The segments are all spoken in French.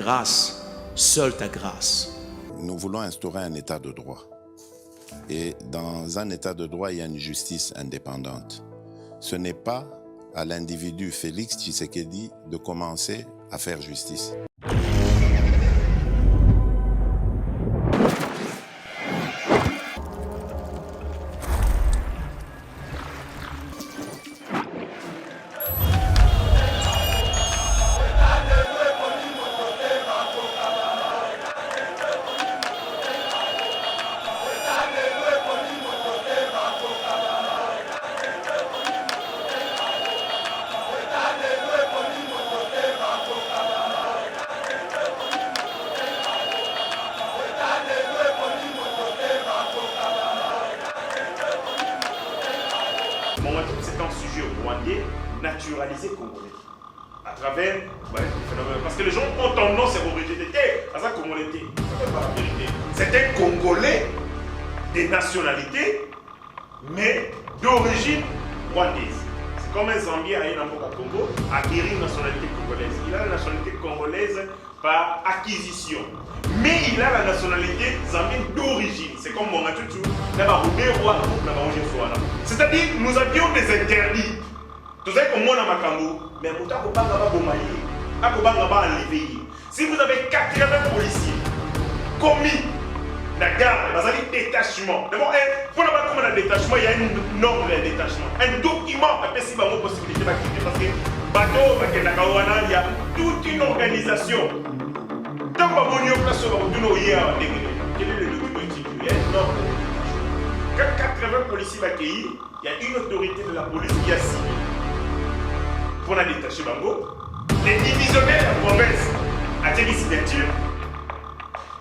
grâce, seule ta grâce. Nous voulons instaurer un état de droit. Et dans un état de droit, il y a une justice indépendante. Ce n'est pas à l'individu Félix Tshisekedi de commencer à faire justice. C'est un sujet rwandais naturalisé congolais. À travers le phénomène. Parce que les gens ont tendance à rejeter. À ça, Congolais. C'est pas la vérité. C'est un Congolais des nationalités, mais d'origine rwandaise. C'est comme un Zambien à Inamoka Congo, acquérir une nationalité congolaise. Il a la nationalité congolaise par acquisition. Mais il a la nationalité zambienne d'origine. C'est comme Mongatutu, c'est-à-dire nous avions des interdits. Tout ça comme moi dans Makambo, mais pourtant on pas enlever. Si vous avez 80 policiers commis la garde, vous avez détachement. D'abord, pour ne pas commettre un détachement, il y a une norme de détachement. Un document après si vous avez possibilité de quitter parce que bateau, il y a toute une organisation. Tant que vous avez place sur quel est le document utilisé? Il y a une norme de détachement. Quand 80 policiers accueillis, il y a une autorité de la police qui a signé. Pour la détacher Bango, les divisionnaires de la province a été signature.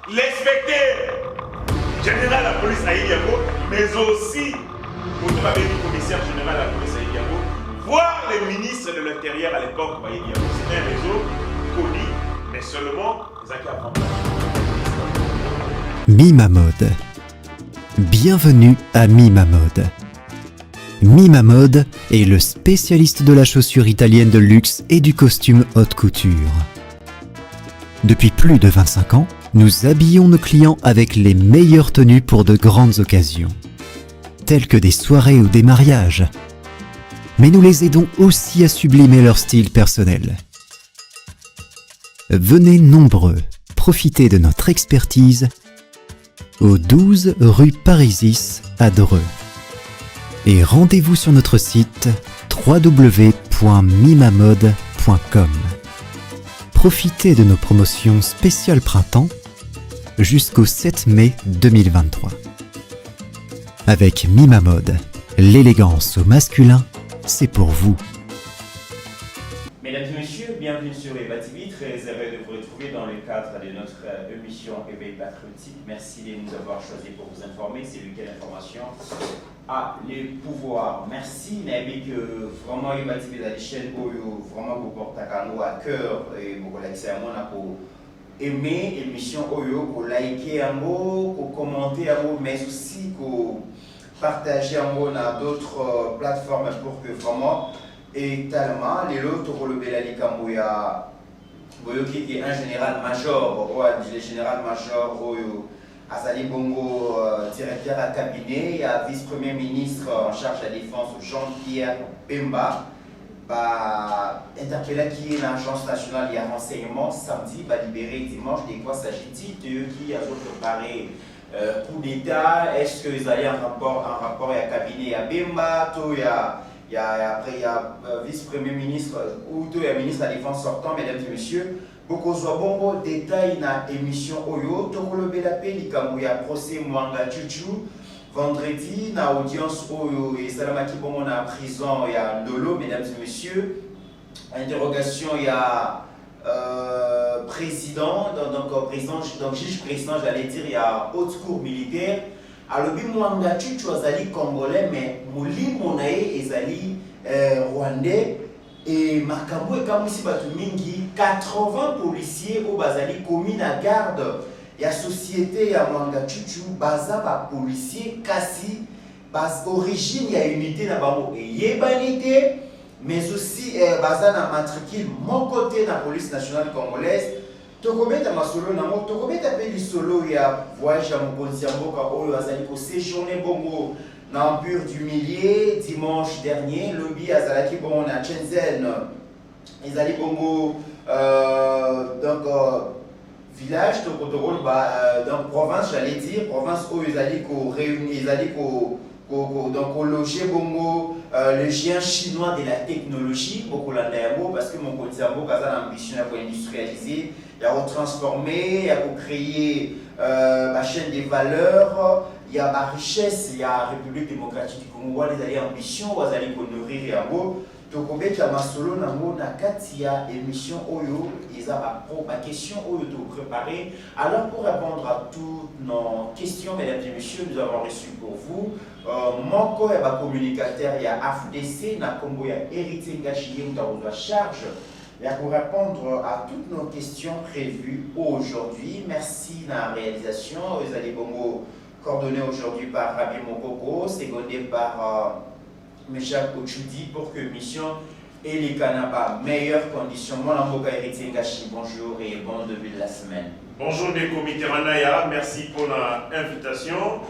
L'inspecteur général de la police à Iliago, mais aussi le commissaire général de la police à Iliago, voire le ministre de l'Intérieur à l'époque à Iliago. C'est un réseau connu, mais seulement les acquis à prendre. Mimamode. Bienvenue à Mimamode. Mimamode est le spécialiste de la chaussure italienne de luxe et du costume haute couture. Depuis plus de 25 ans, nous habillons nos clients avec les meilleures tenues pour de grandes occasions, telles que des soirées ou des mariages. Mais nous les aidons aussi à sublimer leur style personnel. Venez nombreux, profitez de notre expertise au 12 rue Parisis à Dreux. Et rendez-vous sur notre site www.mimamode.com. Profitez de nos promotions spéciales printemps jusqu'au 7 mai 2023. Avec Mimamode, l'élégance au masculin, c'est pour vous. Mesdames et messieurs, bienvenue sur Eva TV. Très heureux de vous retrouver dans le cadre de notre émission Éveil patriotique. Merci de nous avoir choisi pour vous informer. C'est lequel information a le pouvoir. Merci, Nabi, que vraiment Eva TV dans les chaînes vraiment vous portez à cœur et vous relaxez à moi pour aimer l'émission Oyo, pour liker un mot, pour commenter un mot, mais aussi pour partager un mot dans d'autres plateformes pour que vraiment et tellement les autres relever la Likamboya qui est un général-major, le général-major Azali Bongo, directeur à cabinet, il y a vice-premier ministre en charge de la défense Jean-Pierre Bemba, interpellé qui est l'agence nationale de renseignement samedi, libéré dimanche. De quoi s'agit-il? De qui a préparé coup d'État? Est-ce qu'ils allaient en rapport avec le cabinet à Bemba? Il y a vice-premier ministre ou il y a ministre de la Défense sortant, mesdames et messieurs. Beaucoup de bongo détails dans l'émission Oyo. Tokolo Belapé, il y a procès Mwanga Chuchu. Vendredi, dans l'audience Oyo et Salamaki Bongo dans la prison, il y a Ndolo, mesdames et messieurs. Interrogation, il y a président, donc juge président, j'allais dire, il y a haute cour militaire. Alors, Mwanga Chuchu azali congolais, mais Mouli Monae ezali rwandais. Et Makambo et Kamousi Batumingi, 80 policiers au Bazali commis à garde. Il y a société, il y a Mwanga Chuchu, Baza, policier, Kassi, origine, il y a unité dans Bamo et mais aussi Baza dans matricule, mon côté dans la police nationale congolaise. tokobeta masolo nango tokobeta pe lisolo ya voyage ya mokonzi ya mboka oyo azali koséjourne bongo na Empire du Milieu dimanche dernier. Lobby azalaki bongo na Shenzhen ezali bongo village donc province, j'allais dire province oyo ezali ko réunir ezali ko donc loger bongo le géant chinois de la technologie bokolanda yango parce que mokonzi ya mboka aza na ambition ya koindustrialiser ya retransformer ya kocréer la chaîne des valeurs ya ba richesse ya République démocratique du Congo wana ezali ambition bazali konourrir yango tokobeta masolo nango na kati ya émission oyo eza ba question oyo to préparer. Alors pour répondre à toutes nos questions, mesdames et messieurs, nous avons reçu pour vous moko ya ba communicateur ya AFDC na kombo ya Héritier Ngashi Mutaoza charge pour répondre à toutes nos questions prévues aujourd'hui. Merci na réalisation. Vous allez bongo coordonné aujourd'hui par Rabi Mokoko, secondé par Meshak Ochudi pour que mission et les Kanaba meilleures conditions. Mon Amboka Héritier Ngashi, bonjour et bon début de la semaine. Bonjour des comités Ranaya, merci pour l'invitation.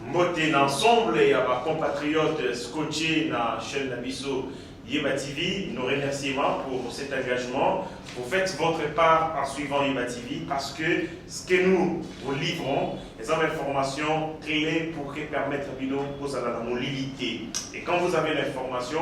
Moté ensemble et à ma compatriote scotché dans la chaîne Nabiso Yeba TV, nos remerciements pour cet engagement. Vous faites votre part en suivant Yeba TV parce que ce que nous vous livrons, les informations clés pour permettre à Bino aux à la mobilité. Et quand vous avez l'information,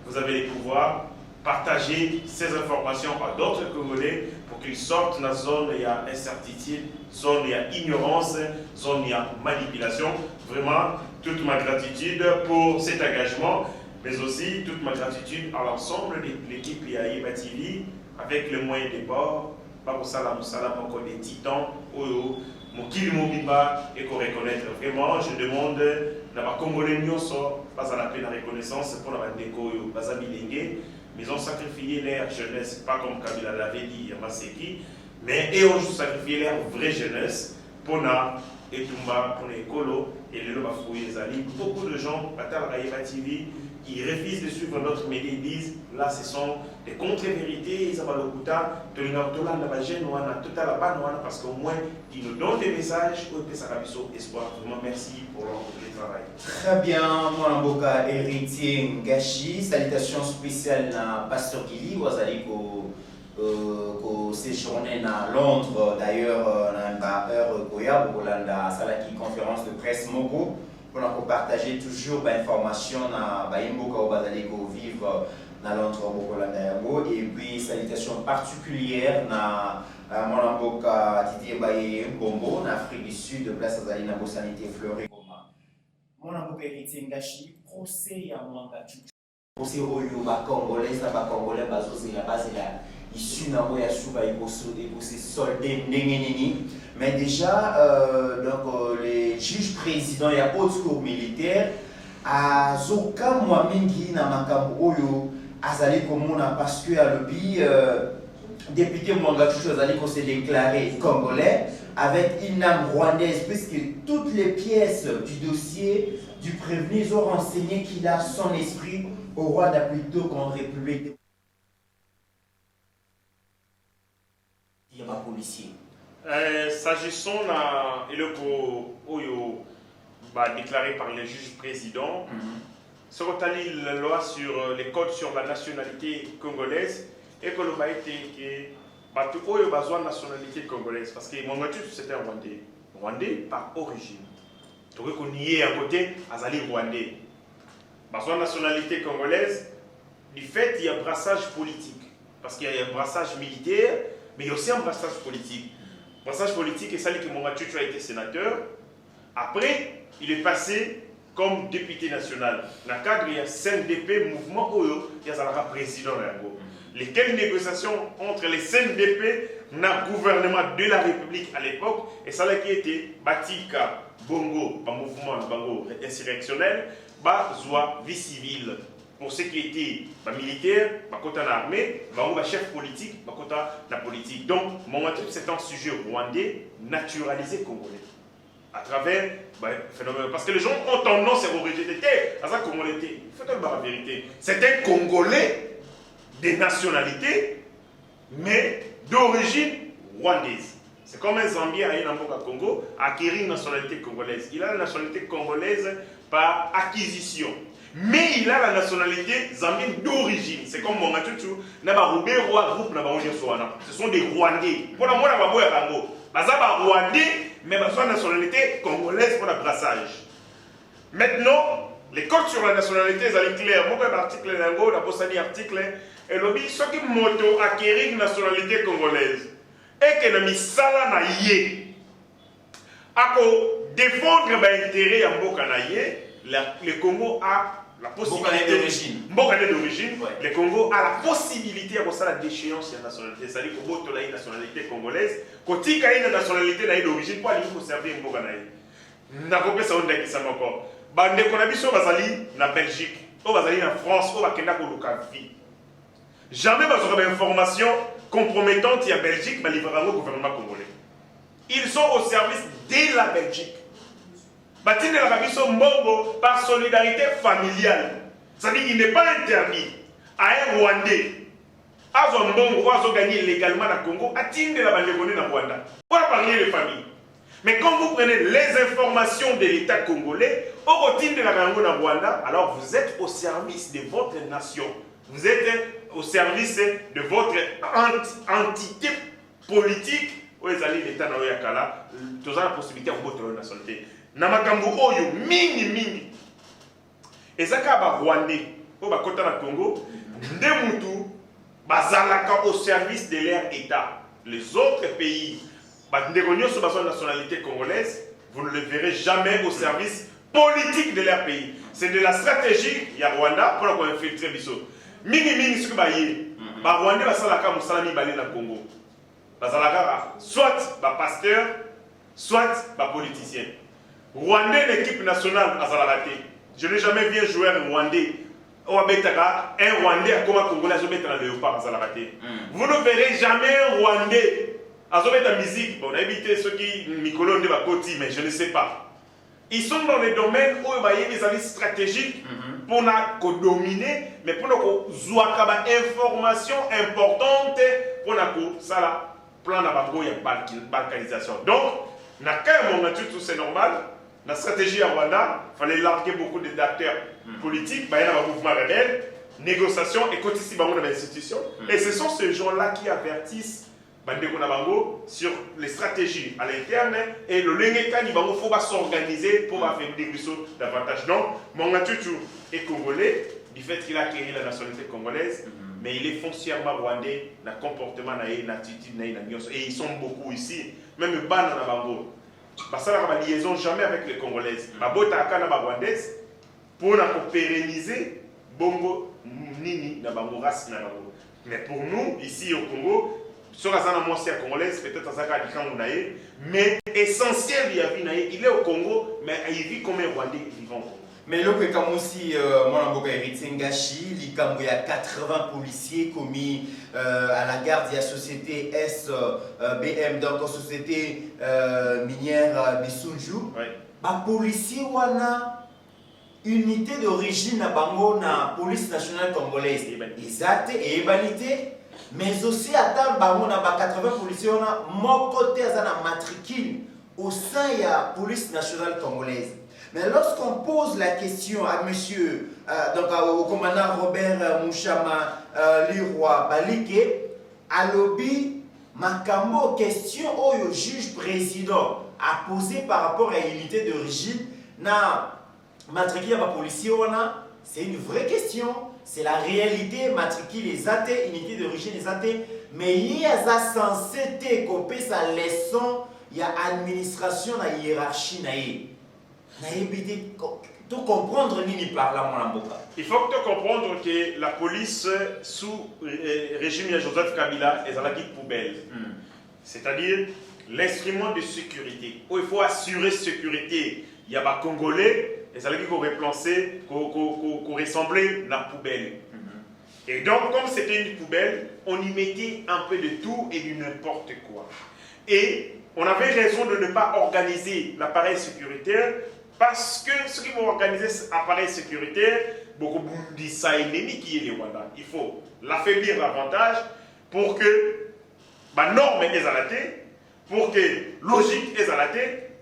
vous avez les pouvoirs partager ces informations à d'autres Congolais pour qu'ils sortent de la zone où il y a incertitude, zone où il y a ignorance, zone où il y a manipulation. Vraiment, toute ma gratitude pour cet engagement, mais aussi toute ma gratitude à l'ensemble de l'équipe Yeba TV avec le moyen de bord, Babo Salam, encore des titans, Oyo, Mokili Mobiba, et qu'on reconnaître vraiment. Je demande à ma Congolais Nyoso, pas à la pleine reconnaissance pour la déco, Bazabi Lengue. Mais ils ont sacrifié leur jeunesse, pas comme Kabila l'avait dit, Yamaseki, mais ils ont sacrifié leur vraie jeunesse pour na Etumba, pour les Kolo et les Lobafouye Zali. Beaucoup de gens, à Yeba TV, qui refusent de suivre notre média, ils disent là ce sont des contre-vérités, ils ont le Kouta, parce qu'au moins ils nous donnent des messages, espoir. Vraiment merci pour leur travail. Très bien, mon Amboka Héritier Ngashi, salutations spéciales à Pasteur Gili, vous allez séjourner à Londres, d'ailleurs, dans la heure Goya, pour la conférence de presse Mogo. Pour partager toujours l'information na Baimboka au Bazaliko vivre dans Londres et puis salutations particulières na Monamboka Didier Baye Bombo en Afrique du Sud place Azali na Sanité Fleury Monamboka Héritier Ngashi procès ya mwanga procès oyo ba congolais ba congolais bazozi la base la issu na moya suba et soldé ndengenini. Mais déjà, les juges présidents et la haute cour militaire, à Zoka Mwamingi na makambo oyo azali komona parce que à lobby député Mwangachuchu azali ko s'est déclaré congolais avec une âme rwandaise puisque toutes les pièces du dossier du prévenu ont renseigné qu'il a son esprit au Rwanda plutôt qu'en République. Il y a un policier. S'agissant déclaré par les juges présidents, ce qu'on a la loi sur les codes sur la nationalité congolaise et que l'on a été que besoin de nationalité congolaise parce que mon voiture c'était un Rwandais par origine. Donc on y est à côté, Azali Rwandais. Besoin de nationalité congolaise, du fait il y a un brassage politique parce qu'il y a un brassage militaire, mais il y a aussi un brassage politique. Brassage politique, et ça, que Mongachu a été sénateur. Après, il est passé comme député national. Dans le cadre, il y a CNDP, mouvement Oyo, il y a un président. Lesquelles négociations entre les CNDP et le gouvernement de la République à l'époque, et ça qui était Batika, Bongo, un mouvement Bongo insurrectionnel, Bazoua, vie civile. Pour ceux qui étaient militaires, l'armée, chef politique, la politique. Donc, mon truc, c'est un sujet rwandais naturalisé congolais. À travers phénomène. Parce que les gens ont tendance à rejeter. À ça, Congolais, faites la vérité. C'est un Congolais de nationalité, mais d'origine rwandaise. C'est comme un Zambien à Mboka Congo, acquérir une nationalité congolaise. Il a la nationalité congolaise par acquisition. Mais il a la nationalité zambienne d'origine. C'est comme mon Matutu, ce sont des Rwandais. Pour la Rwandais, mais ils ont une nationalité congolaise pour le brassage. Maintenant, les codes sur la nationalité, sont clairs. Beaucoup d'articles, et lobby, ceux qui moto acquérir une nationalité congolaise, et que le misala na yé, à défendre l'intérêt en Mboka na yé, le Congo a la possibilité d'origine. Le Congo a la possibilité de faire la déchéance de la nationalité. C'est-à-dire que la nationalité congolaise, quand il y a une nationalité d'origine, pour aller servir Mboka na yé. N'a pas ça on dit ça encore. Bande qu'on a vu sur Bazali na Belgique, ou Bazali na France, ou Bakenda ko Lukavi. Jamais vous aurez une information compromettante à Belgique, mais livrera au gouvernement congolais. Ils sont au service de la Belgique. Batine la Kabiso Mbongo par solidarité familiale. C'est-à-dire qu'il n'est pas interdit à un Rwandais, à son Mbongo, à gagner légalement dans le Congo, à Tinde la Bandegone dans Rwanda. Pour parler les familles. Mais quand vous prenez les informations de l'État congolais, au Tinde la Bandegone dans Rwanda, alors vous êtes au service de votre nation. Vous êtes au service de votre entité politique. Où vous allez l'État dans Yakala, vous avez la possibilité de votre nationalité. Namakambu Oyo, mingi. Et ça, quand vous Rwandais, au Bakota na Congo, Ndemutu, bazalaka au service de leur État. Les autres pays, Ndegonyo sur la nationalité congolaise, vous ne le verrez jamais au service politique de leur pays. C'est de la stratégie, il y a Rwanda, pour qu'on infiltrer Bissot. Mingi, ce que baye, Rwandais, bazalaka musalami balé na Congo. Bazalaka, soit pasteur, soit politicien. Rwandais, l'équipe nationale à Zalaraté. Je n'ai jamais vu un joueur rwandais. Un Rwandais comme un Congolais à Léopard à Zalaraté. Vous ne verrez jamais un Rwandais à la musique. On a évité ceux qui Mikolo de Bakoti, mais je ne sais pas. Ils sont dans les domaines où il y a des avis stratégiques pour nous dominer, mais pour nous avoir des informations importantes pour nous ça là, plan d'abango, il y a une balkanisation. Donc, c'est normal. La stratégie à Rwanda, il fallait larguer beaucoup d'acteurs politiques, il y a un mouvement rebelle, négociation et cotiser dans les institutions. Et ce sont ces gens-là qui avertissent Bandeko Nabango sur les stratégies à l'interne et le Lengekan, il faut s'organiser pour faire des ruisseaux davantage. Donc, mon Tutu est congolais, du fait qu'il a acquis la nationalité congolaise, mais il est foncièrement rwandais, le comportement, l'attitude, et ils sont beaucoup ici, même Ban Nabango. Parce que la liaison jamais avec les Congolaises. Babota akana ba rwandaise pour pérenniser bongo nini na bango race na bango. Mais pour nous ici au Congo, sur la zone congolaise peut-être à Zaka Dikamunaye, mais essentiel il est au Congo, mais il vit comme un Rwandais vivant au Congo. Mais le cas aussi, mon héritier Ngashi, il y a 80 policiers commis à la garde de la société SBM, donc la société minière Bisunju. Les policiers wana unité d'origine na bango na police nationale congolaise. Exact et ébalité. Mais aussi à bango na 80 policiers wana mon côté à la matricule au sein de la police nationale congolaise. Mais lorsqu'on pose la question à monsieur, au commandant Robert Mouchama Leroy Balike, à l'objet, Makambo, question au juge président a posé par rapport à l'unité d'origine, na matricule à policier, c'est une vraie question. C'est la réalité, matricule les athées, unité d'origine les athées, mais il y a censé copier sa leçon, il y a administration, la hiérarchie, comprendre nini par là mon amboka. Il faut que tu comprendre que la police sous régime de Joseph Kabila est à la poubelle. C'est-à-dire l'instrument de sécurité. Où il faut assurer sécurité. Il y a des Congolais, et ça veut dire qu'on replacer, qu'on ressemblait à la poubelle. Et donc, comme c'était une poubelle, on y mettait un peu de tout et de n'importe quoi. Et on avait raison de ne pas organiser l'appareil sécuritaire parce que ceux qui vont organiser cet appareil sécuritaire, beaucoup de ça ennemi qui est le Rwanda. Il faut l'affaiblir davantage pour que ba norme ezala te, pour que logique ezala te,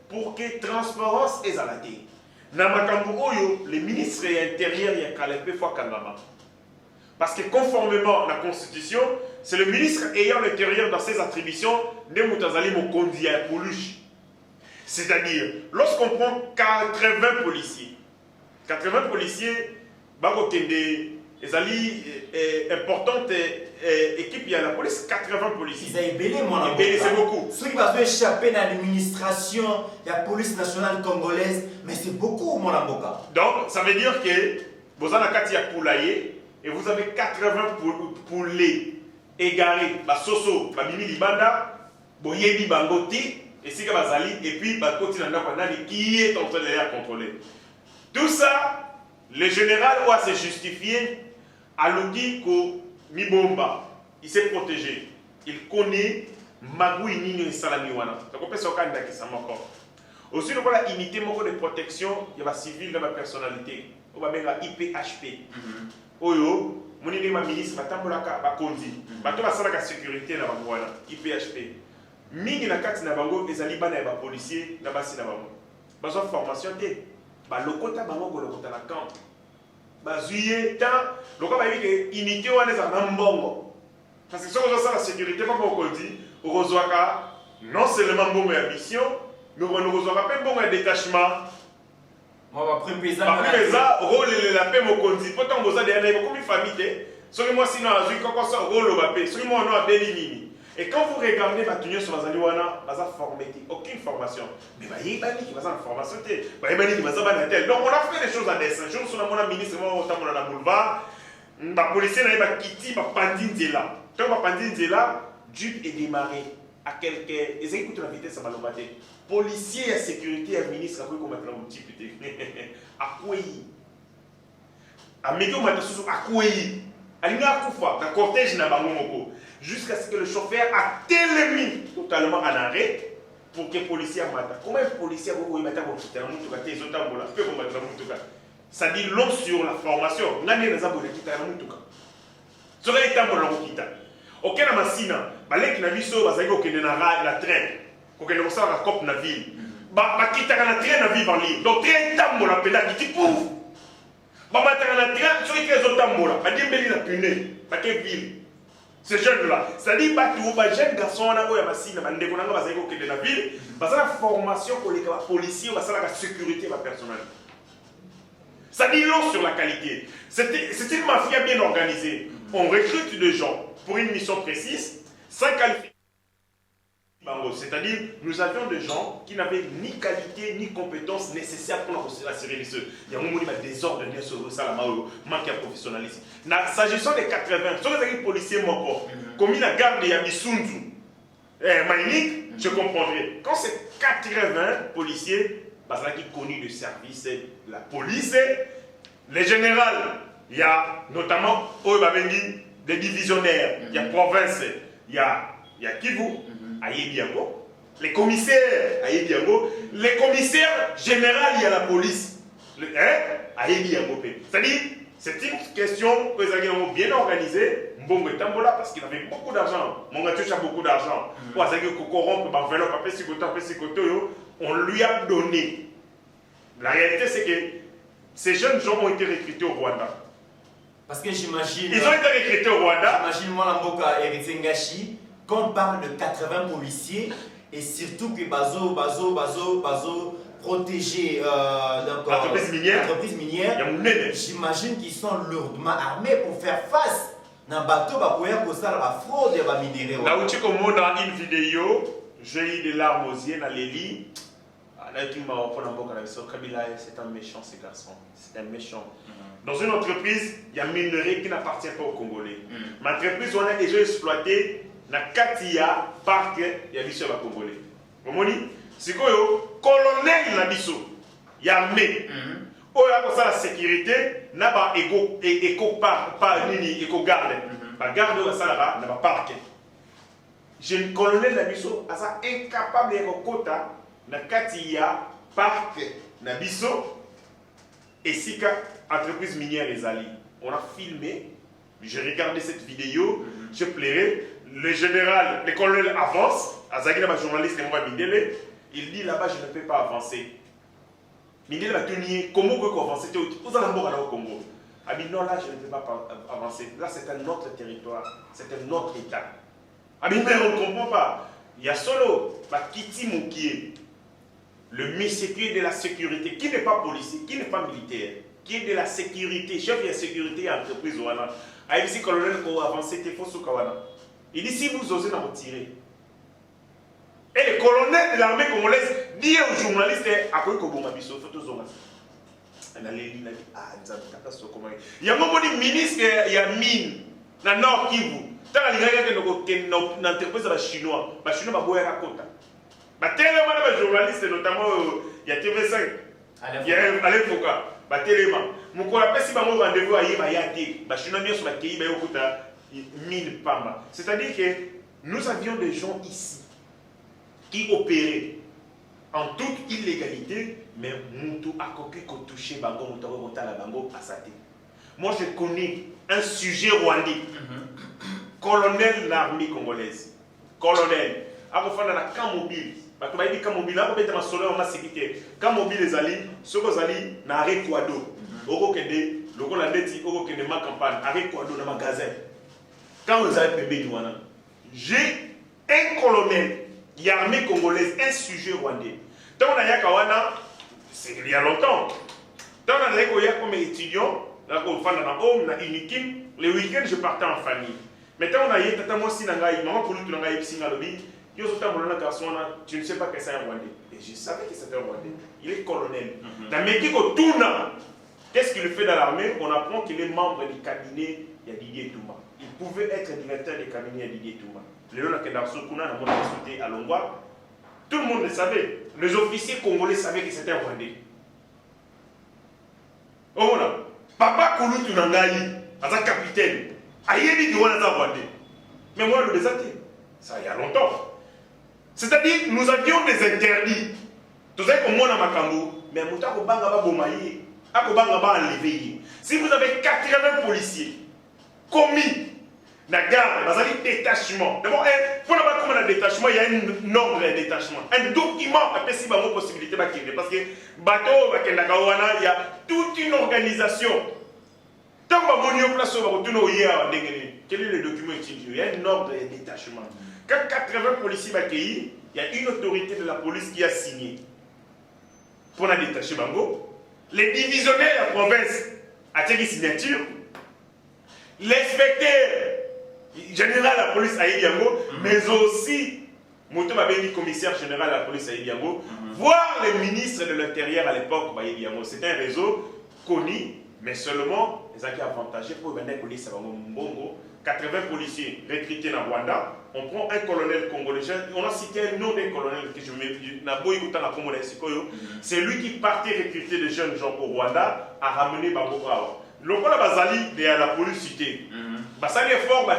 pour que transparence ezala te. Na makambo oyo le ministre intérieur ya kalepe fois kangama. Parce que conformément à la Constitution, c'est le ministre ayant l'intérieur dans ses attributions de Moutazali Mokondi à Poluche. C'est-à-dire, lorsqu'on prend 80 policiers, 80 policiers, Bagokende, Ezali, importante équipe, il y a la police, 80 policiers. Ils ont ébélé, moi, c'est beaucoup. Ceux qui vont échapper dans l'administration, la police nationale congolaise, mais c'est beaucoup, mon avocat. Donc, ça veut dire que vous avez Katia Poulaye et vous avez 80 poulets égarés, Soso, Mimi Libanda, Boyebi Bangoti, et Sika Bazali, et puis Bakoti Nandakwanani qui est en train de les contrôler. Tout ça, le général doit se justifier à l'outil que Mibomba, il s'est protégé. Il connaît Magoui Nino et Salamiwana. Donc on peut se regarder qui ça encore. Aussi, nous avons unité de protection, il y a civil dans ma personnalité. On va mettre IPHP. Oyo, mon ministre, Batambolaka, Bakondi. Batambolaka, la sécurité dans la IPHP. Mingi na kati na bango ezali bana ya ba policier na basi na bango. Bazo formation te. Ba lokota bango ko lokota na camp. Bazuye ta loka ba yiki unité wana za na mbongo. Parce que ça la sécurité pas pour Kondi, ozwaka non seulement mbongo ya mission, mais on ozwaka pe mbongo ya détachement. Moi va préparer ça rôle la paix mo Kondi. Pourtant boza de na ko mi famille te. Soki moi sinon azui koko ça rôle ba paix. Soki moi no abeli nini. Et quand vous regardez Batunio sur la Zaliwana, vous avez formé aucune formation. Mais vous avez qui va en formation. Vous avez qui va en tel. Donc on a fait des choses à dessein. Je suis mon ministre, moi, au dans la boulevard. Les policiers n'ont quitté, ils là. Quand ils sont là, Dup est démarré à quelques. Ils écoutent la vitesse à Malobaté. Policiers et sécurité et ministre, à quoi qu'on m'a dit à quoi à Médio Matassou, à quoi Alina Koufa, dans le cortège n'a pas mon jusqu'à ce que le chauffeur a télémis totalement en arrêt pour que les policiers matent. Comment les policiers vont mettre en ça dit long sur la formation. Ok, na masina, baleki na biso bazali kokende na train, kokende kosala na cop na ville. Bakitaka na train na ville en ligne. Donc train tambola penda kiti pouf. Bamataka na train soki kezotambola, badiembeli na pune, bake ville. Ces jeunes-là, c'est-à-dire que les jeunes garçons qui ont été dans la ville, ils ont la formation pour les policiers, ils ont la sécurité personnelle. Ça dit long sur la qualité. C'est une mafia bien organisée. On recrute des gens pour une mission précise, sans qualification. C'est-à-dire, nous avions des gens qui n'avaient ni qualité ni compétences nécessaires pour assurer les ceux. Il y a un moment de désordre, manque de professionnalisme. S'agissant des 80, sur les policiers, comme il a gardé à Bissundu, Maïnik, je comprendrais. Quand c'est 80 policiers, parce qu'ils sont connus du service de la police, les généraux, il y a notamment des divisionnaires, il y a province, il y a Kivu. Ayebiango, les commissaires Ayebiango, les commissaires généraux il y a la police, Ayebiango. C'est-à-dire, c'est une question que les gens ont bien organisée, Mbongo Tambola parce qu'il avait beaucoup d'argent, Mongatouche a beaucoup d'argent, on lui a donné. La réalité c'est que ces jeunes gens ont été recrutés au Rwanda. Parce que j'imagine. Ils ont été recrutés au Rwanda. J'imagine moi Mboka Héritier Ngashi. Quand on parle de 80 policiers et surtout que Bazo protégé l'entreprise minière, j'imagine qu'ils sont lourdement armés pour faire face à un bateau pour faire la fraude et la minerai. Là où tu commandes une vidéo, j'ai eu des larmes aux yeux dans les lits. C'est un méchant ce garçon, c'est un méchant. Dans une entreprise, il y a minerai qui n'appartient pas aux Congolais. L'entreprise, on a déjà exploité. Na katia parc ya biso ba Congolais. Omoni sikoyo colonel na biso ya armée. Oyo akosa la sécurité na ba éco nini éco garde. Ba garde la sala na ba parc. Jeune colonel na biso asa incapable de kokota na katia parc na biso et sika entreprise minière ezali. On a filmé, j'ai regardé cette vidéo, je plairais. le général, le colonel avance, Azagina, ma journaliste, il dit là-bas, je ne peux pas avancer. Mindele va tenir, comment vous pouvez avancer? Vous allez au Congo. Ah, mais non, là, je ne peux pas avancer. Là, c'est un autre territoire, c'est un autre État. Ah, mais on ne comprend pas. Il y a solo, Kiti Moukié, le monsieur qui est de la sécurité, qui n'est pas policier, qui n'est pas militaire, qui est de la sécurité, chef de la sécurité et entreprise. Ah, ici, colonel, pour avancer, il faut sous Kawana. Il dit, si vous osez nous retirer. Et le colonel de l'armée congolaise dit aux journalistes, après que vous m'avez sauvé, il y a un moment de ministre, il y a mine, dans le Nord Kivu. Tant qu'il y a une entreprise chinois, les Chinois vont à côté. Tellement de journalistes, notamment il y a TV5, il y a Alain Foucault, tellement. Mon collègue, si vous avez rendez-vous à Yébayate, les Chinois sont à Kéi, mine Pamba. C'est-à-dire que nous avions des gens ici qui opéraient en toute illégalité, mais Moutou a coqué qu'on touchait Bango, Moutou a Bango à sa tête. Moi, je connais un sujet rwandais, colonel de l'armée congolaise, colonel, à la camp mobile. Parce que dit camp mobile, là, on peut être en solaire, on a sécurité. Camp mobile, les alliés, ceux qui alliés, n'arrêtent quoi d'eau. Oro Kende, le rôle a dit, Oro Kende, ma campagne, arrête quoi d'eau dans le magasin. Quand vous avez payé Douana, j'ai un colonel, il y a l'armée congolaise, un sujet rwandais. Tant on a Yakawana, c'est il y a longtemps. Tant on a Yakawana comme étudiant, là, on fait dans home, dans Unikim, les week-ends, je partais en famille. Mais tant on a Yakawana, moi aussi, maman pour nous, tu ne sais pas que c'est un rwandais. Et je savais que c'était un rwandais. Il est colonel. Dans Mekiko Touna, qu'est-ce qu'il fait dans l'armée? On apprend qu'il est membre du cabinet de Didier Touma. Il pouvait être directeur du cabinet de Didier Touma. Le long de Sokuna, dans mon institut à Longwa, tout le monde le savait. Les officiers congolais savaient que c'était un rwandais. Oh là, Papa Koulou Tunangaï, un capitaine, Ayebi Douana Rwandais. Mais moi, le désaté, ça il y a longtemps. C'est-à-dire, nous avions des interdits. Tout ça, comme moi dans Makambo, mais Moutako Bangaba Bomaye, Akobangaba enlevé. Si vous avez 80 policiers commis dans la garde, vous avez détachement. D'abord, pour avoir comme un détachement, il y a un ordre de détachement. Un document a possible à possibilité de quitter. Parce que bateau, il y a toute une organisation. Tant que vous avez place, quel est le document utilisé? Il y a un ordre de détachement. Quand 80 policiers sont accueillis, il y a une autorité de la police qui a signé pour la détacher Bango. Les divisionnaires de la province ont tiré signature. L'inspecteur général de la police a eu Yango, mais aussi Moutou Babeni, commissaire général de la police a eu Yango, voire le ministre de l'Intérieur à l'époque, c'est un réseau connu, mais seulement les acquis avantagés pour venir police à Mbongo. 80 policiers recrutés dans Rwanda, on prend un colonel congolais, on a cité un nom d'un colonel que je mets, c'est lui qui partait recruter des jeunes gens au Rwanda à ramener Bango Bravo. Le rôle de la police cité, ça est fort, il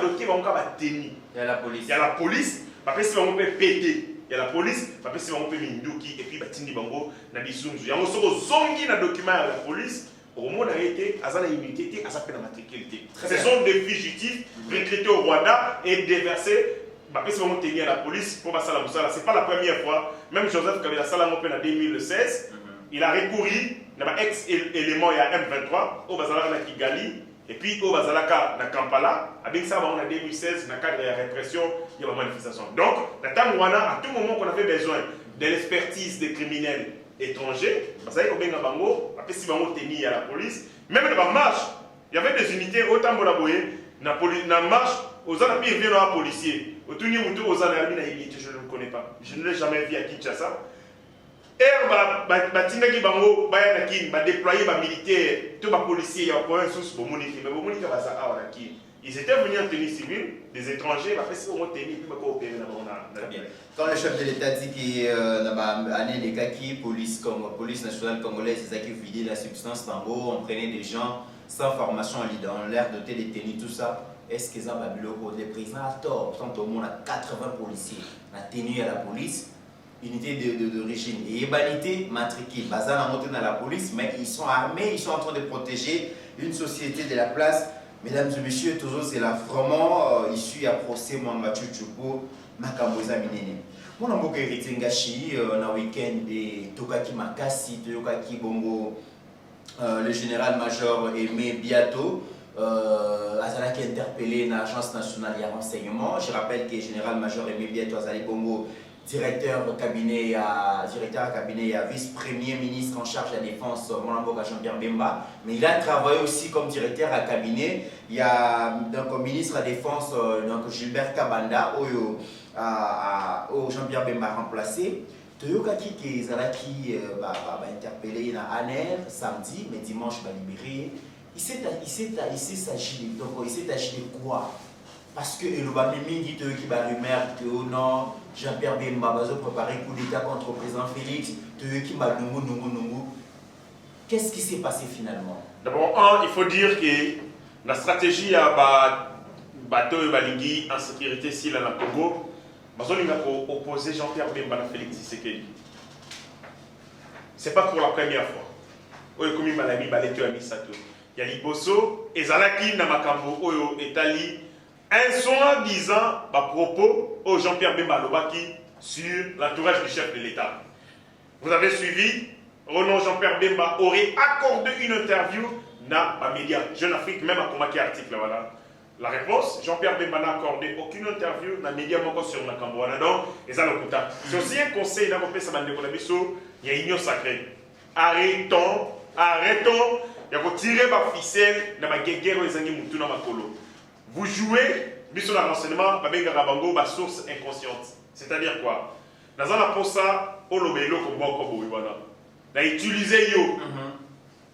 y a la police. Il y a la police, parce que on peut péter. Il y a la police, parce que on peut minduki, et puis Batindi Bango, Nabizunzu. Il y a un zongi dans le document de la police. Au monde a été, à la immunité, à sa peine matriculité. Ce sont des fugitifs recrutés au Rwanda et déversés. Parce qu'ils vont tenir à la police pour passer à la Moussala. Ce n'est pas la première fois. Même Joseph Kabila Salam en 2016, il a recouru dans un ex-élément, il y a M23, au Bazalaka na Kigali, et puis au Bazalaka na Kampala. Avec ça, en 2016, dans le cadre de la répression, il y a une manifestation. Donc, dans Rwanda, à tout moment qu'on avait besoin de l'expertise des criminels étrangers, parce qu'il y a un bango, après si bango tenir à la police, même dans la marche, il y avait des unités autant pour la boyer, dans la marche, aux autres pays viennent à policiers, au tout niveau aux autres je ne le connais pas, je ne l'ai jamais vu à Kinshasa. Et bango, déployer les militaires, tous les policiers, il y a un sous pour Monique, mais pour Monique, ils étaient venus en tenue civile, des étrangers, après si on tenir, puis on coopérer dans la quand le chef de l'État dit que dans les cas qui police nationale congolaise, c'est ça qui vidait la substance Bango, on prenait des gens sans formation dans l'air doté des tenues, tout ça. Est-ce que ça va le président a tort? Tant au monde a 80 policiers, la tenue à la police, unité d'origine et humanité matriquée, basée en monté dans la police, mais ils sont armés, ils sont en train de protéger une société de la place Mesdames et messieurs, toujours c'est là vraiment issu à procès Mwamba Chuchupo Makamboza Minene. Mon amboka héritier Ngashi na week-end et Tokaki Makasi, Tokaki Bongo, le général-major Aimé Biato, Azalaki interpellé dans l'Agence nationale de renseignement. Je rappelle que le général-major Aimé Biato Azali Bongo, directeur de cabinet et vice-premier ministre en charge de la défense, mon amboka Jean-Pierre Bemba. Mais il a travaillé aussi comme directeur à cabinet. Il y a donc ministre de la défense, donc Gilbert Kabanda, au Jean-Pierre Bemba remplacé. Toyokaki qui Zalaki interpellé dans ANER samedi, mais dimanche va libéré. Il s'est agi de quoi? Parce que le Bamimi dit qu'il va rumeur que non, Jean-Pierre Bemba va préparer un coup d'État contre le président Félix, qui va nous. Qu'est-ce qui s'est passé finalement? D'abord, il faut dire que la stratégie à bateau et Balingui en sécurité ici dans le Congo, il a opposé Jean-Pierre Bemba à Félix Tshisekedi. Ce n'est pas pour la première fois. Il y a Liboso et Zalaki Namakambo Oyo Etali. Un soi-disant propos au Jean-Pierre Bemba Lobaki sur l'entourage du chef de l'État. Vous avez suivi, Renan Jean-Pierre Bemba aurait accordé une interview dans les médias Jeune Afrique, même à Komaki article. Voilà. La réponse, Jean-Pierre Bemba n'a accordé aucune interview dans les médias sur la Cambouana. Donc, c'est aussi un conseil dans il y a une union sacrée. Arrêtons. Il y a tirer ma ficelle dans ma guerre les années Moutou dans ma colo. Vous jouez, mission de renseignement, ma source inconsciente. C'est-à-dire quoi? Dans un posa, on l'a comme bon comme on a utilisé yo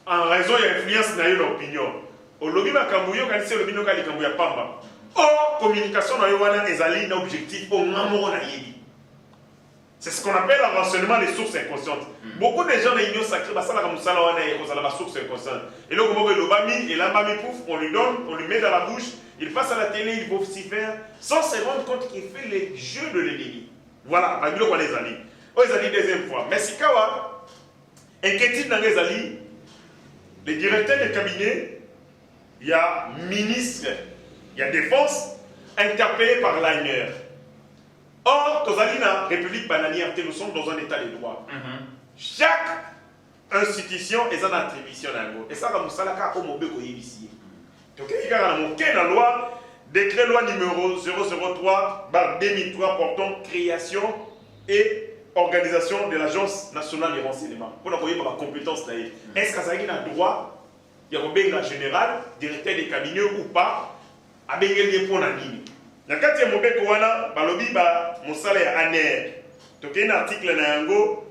en raison de l'influence de l'opinion. On l'a mis à Cambouyo quand c'est le bino qui Cambouya Pamba. Or, communication dans Yowana est allée d'un objectif au moment c'est ce qu'on appelle le renseignement des sources inconscientes. Beaucoup de gens dans l'union sacrée, ça la source inconsciente. Et là, on lui donne, on lui met dans la bouche, il passe à la télé, il vocifère, sans se rendre compte qu'il fait les jeux de l'ennemi. Voilà, les alliés. Les alliés, deuxième fois. Mais si Kawa, inquiétude dans les alliés, les directeurs de cabinet, il y a ministre, il y a défense, interpellé par l'ANER. Or, Tozalina, République bananière, nous sommes dans un état de droit. Chaque institution est en attribution. Et ça, comme ça, là, on m'a ici. Donc, il y a la loi, décret loi numéro 003/2003 portant création et organisation de l'Agence nationale des renseignements. Pour avoir ma compétence là. Est-ce que ça a un droit? Il y a un général, directeur des cabinets ou pas, à bénéficier pour la ligne. Na kati ya mobeko wana balobi ba mosala ya ANER. Donc un article na yango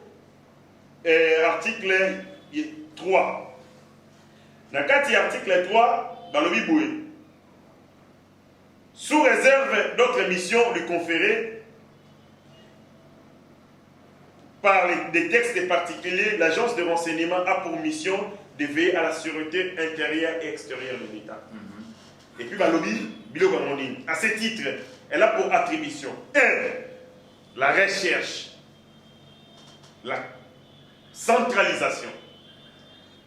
article 3. Na kati ya article 3 balobi boye. Sous réserve d'autres missions lui conférées par des textes particuliers, l'agence de renseignement a pour mission de veiller à la sûreté intérieure et extérieure de l'État. Et puis, Balobi, à ce titre, elle a pour attribution 1. La recherche, la centralisation,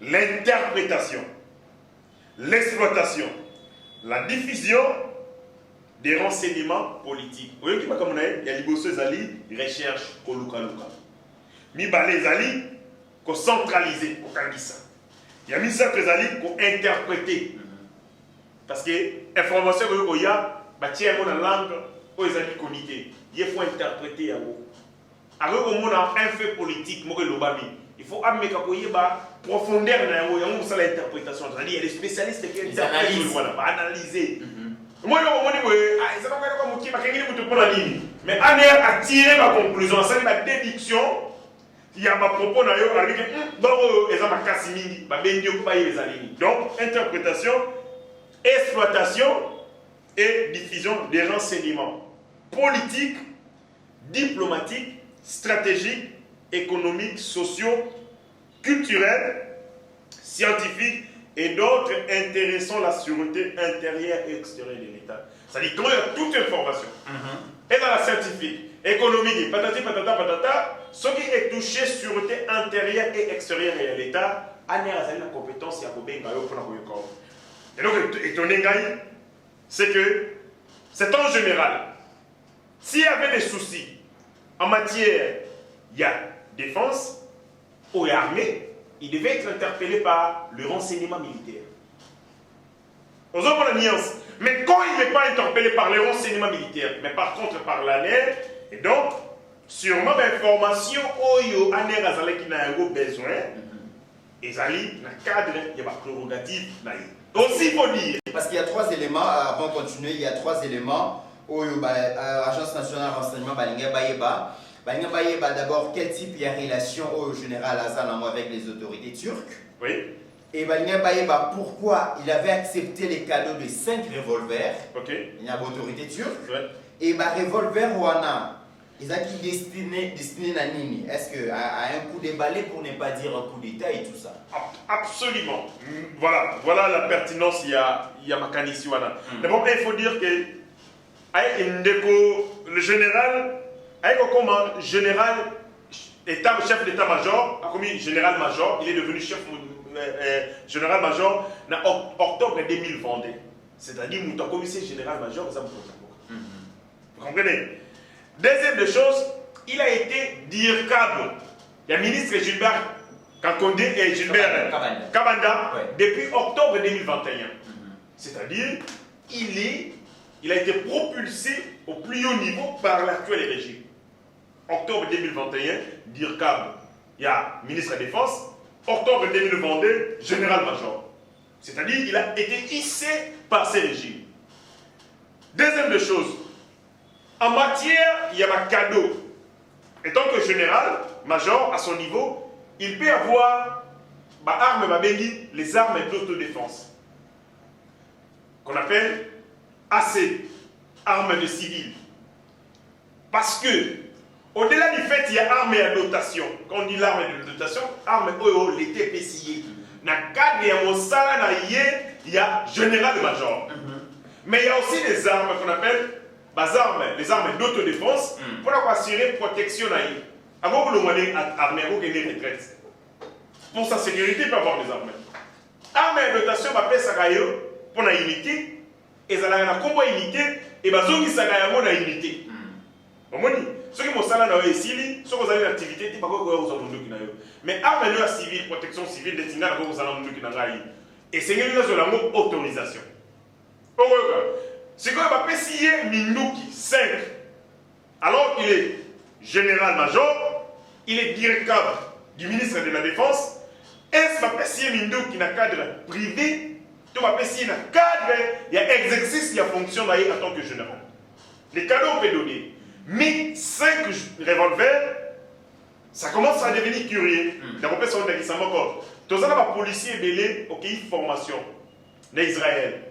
l'interprétation, l'exploitation, la diffusion des renseignements politiques. Vous voyez, comme on a dit, il y a Liboso Zali, recherche, Koluka Luka. Mibale Zali, qu'on centraliser, qu'on kangisa. Il y a Missa Zali, qu'on interpréter. Parce que l'information que il y a, la langue, il faut interpréter. Alors, on a un fait politique, il faut amener profondeur dans l'interprétation. Il y a des spécialistes qui analyser. Moi, mais ANER a tiré ma conclusion, c'est ma déduction. Il y a ma propos donc, interprétation, exploitation et diffusion des renseignements politiques, diplomatiques, stratégiques, économiques, sociaux, culturels, scientifiques et d'autres intéressant la sûreté intérieure et extérieure de l'État. C'est-à-dire quand il y a toute information, et dans la scientifique, économique, patati patata patata, ce qui est touché sûreté intérieure et extérieure de l'État, ANER a la compétence à Kobenga pour la Et donc, étonné, c'est que c'est en général, s'il y avait des soucis en matière, il y a défense ou armée, il devait être interpellé par le renseignement militaire. Aux autres, la nuance. Mais quand il n'est pas interpellé par les renseignements militaires, mais par contre par l'ANER, et donc, sûrement l'information oyo ANER azale qui n'a besoin, ezali na cadre, il y a pas prérogative. Aussi, il faut dire. Parce qu'il y a 3 éléments, avant de continuer, il y a 3 éléments. Oyo, Agence nationale de renseignement, Balinga Bayeba. Balinga Bayeba, d'abord, quel type de relation au général Azal avec les autorités turques? Oui. Et Balinga Bayeba, pourquoi il avait accepté les cadeaux de 5 revolvers? Ok. Il y a l'autorité turque. Ouais. Et ma revolver Wana, ils ont destiné à Nini. Est-ce qu'à un coup de balai pour ne pas dire un coup d'état et tout ça? Absolument. Voilà la pertinence, il y a Makanissi Wana. D'abord, il faut dire que le général, général, chef d'état-major, a commis général-major, il est devenu chef général-major en octobre 2022. C'est-à-dire qu'il a commis général-major, vous comprenez? Deuxième des choses, il a été DIRCAB. Il y a le ministre Gilbert Kakondé et Gilbert Kabanda depuis octobre 2021. C'est-à-dire, il a été propulsé au plus haut niveau par l'actuel régime. Octobre 2021, DIRCAB, il y a ministre de la Défense. Octobre 2022, général-major. C'est-à-dire qu'il a été hissé par ces régimes. Deuxième des choses, en matière, il y a un cadeau. Étant que général-major, à son niveau, il peut avoir les armes d'autodéfense. Qu'on appelle AC, armes de civils. Parce que, au-delà du fait qu'il y a armes à dotation, quand on dit l'arme de dotation, armes l'été PCI. Dans le cadre de Monsala, il y a général-major. Mais il y a aussi des armes qu'on appelle les armes d'autodéfense pour assurer protection. Avant que le moyen armé, retraite. Pour sa sécurité, il peut avoir des armes. Armes à dotation, pour la unité, et ça a un combat unité, et ça a une unité. Ceux qui ont ici, ceux qui ont une activité, ils ont mais armes civile, protection civile, destinée à et c'est une autorisation. C'est quand même signé Mindouki 5, alors qu'il est général-major, il est directeur du ministre de la Défense, est-ce que signé Mindouki dans le cadre privé, tu vas signer dans le cadre, il y a exercice, il y a fonction en tant que général. Les cadeaux on peut donner. Mais 5 revolvers, ça commence à devenir curieux. D'abord, ça va être encore. Tous les policiers belés au pays formation d'Israël,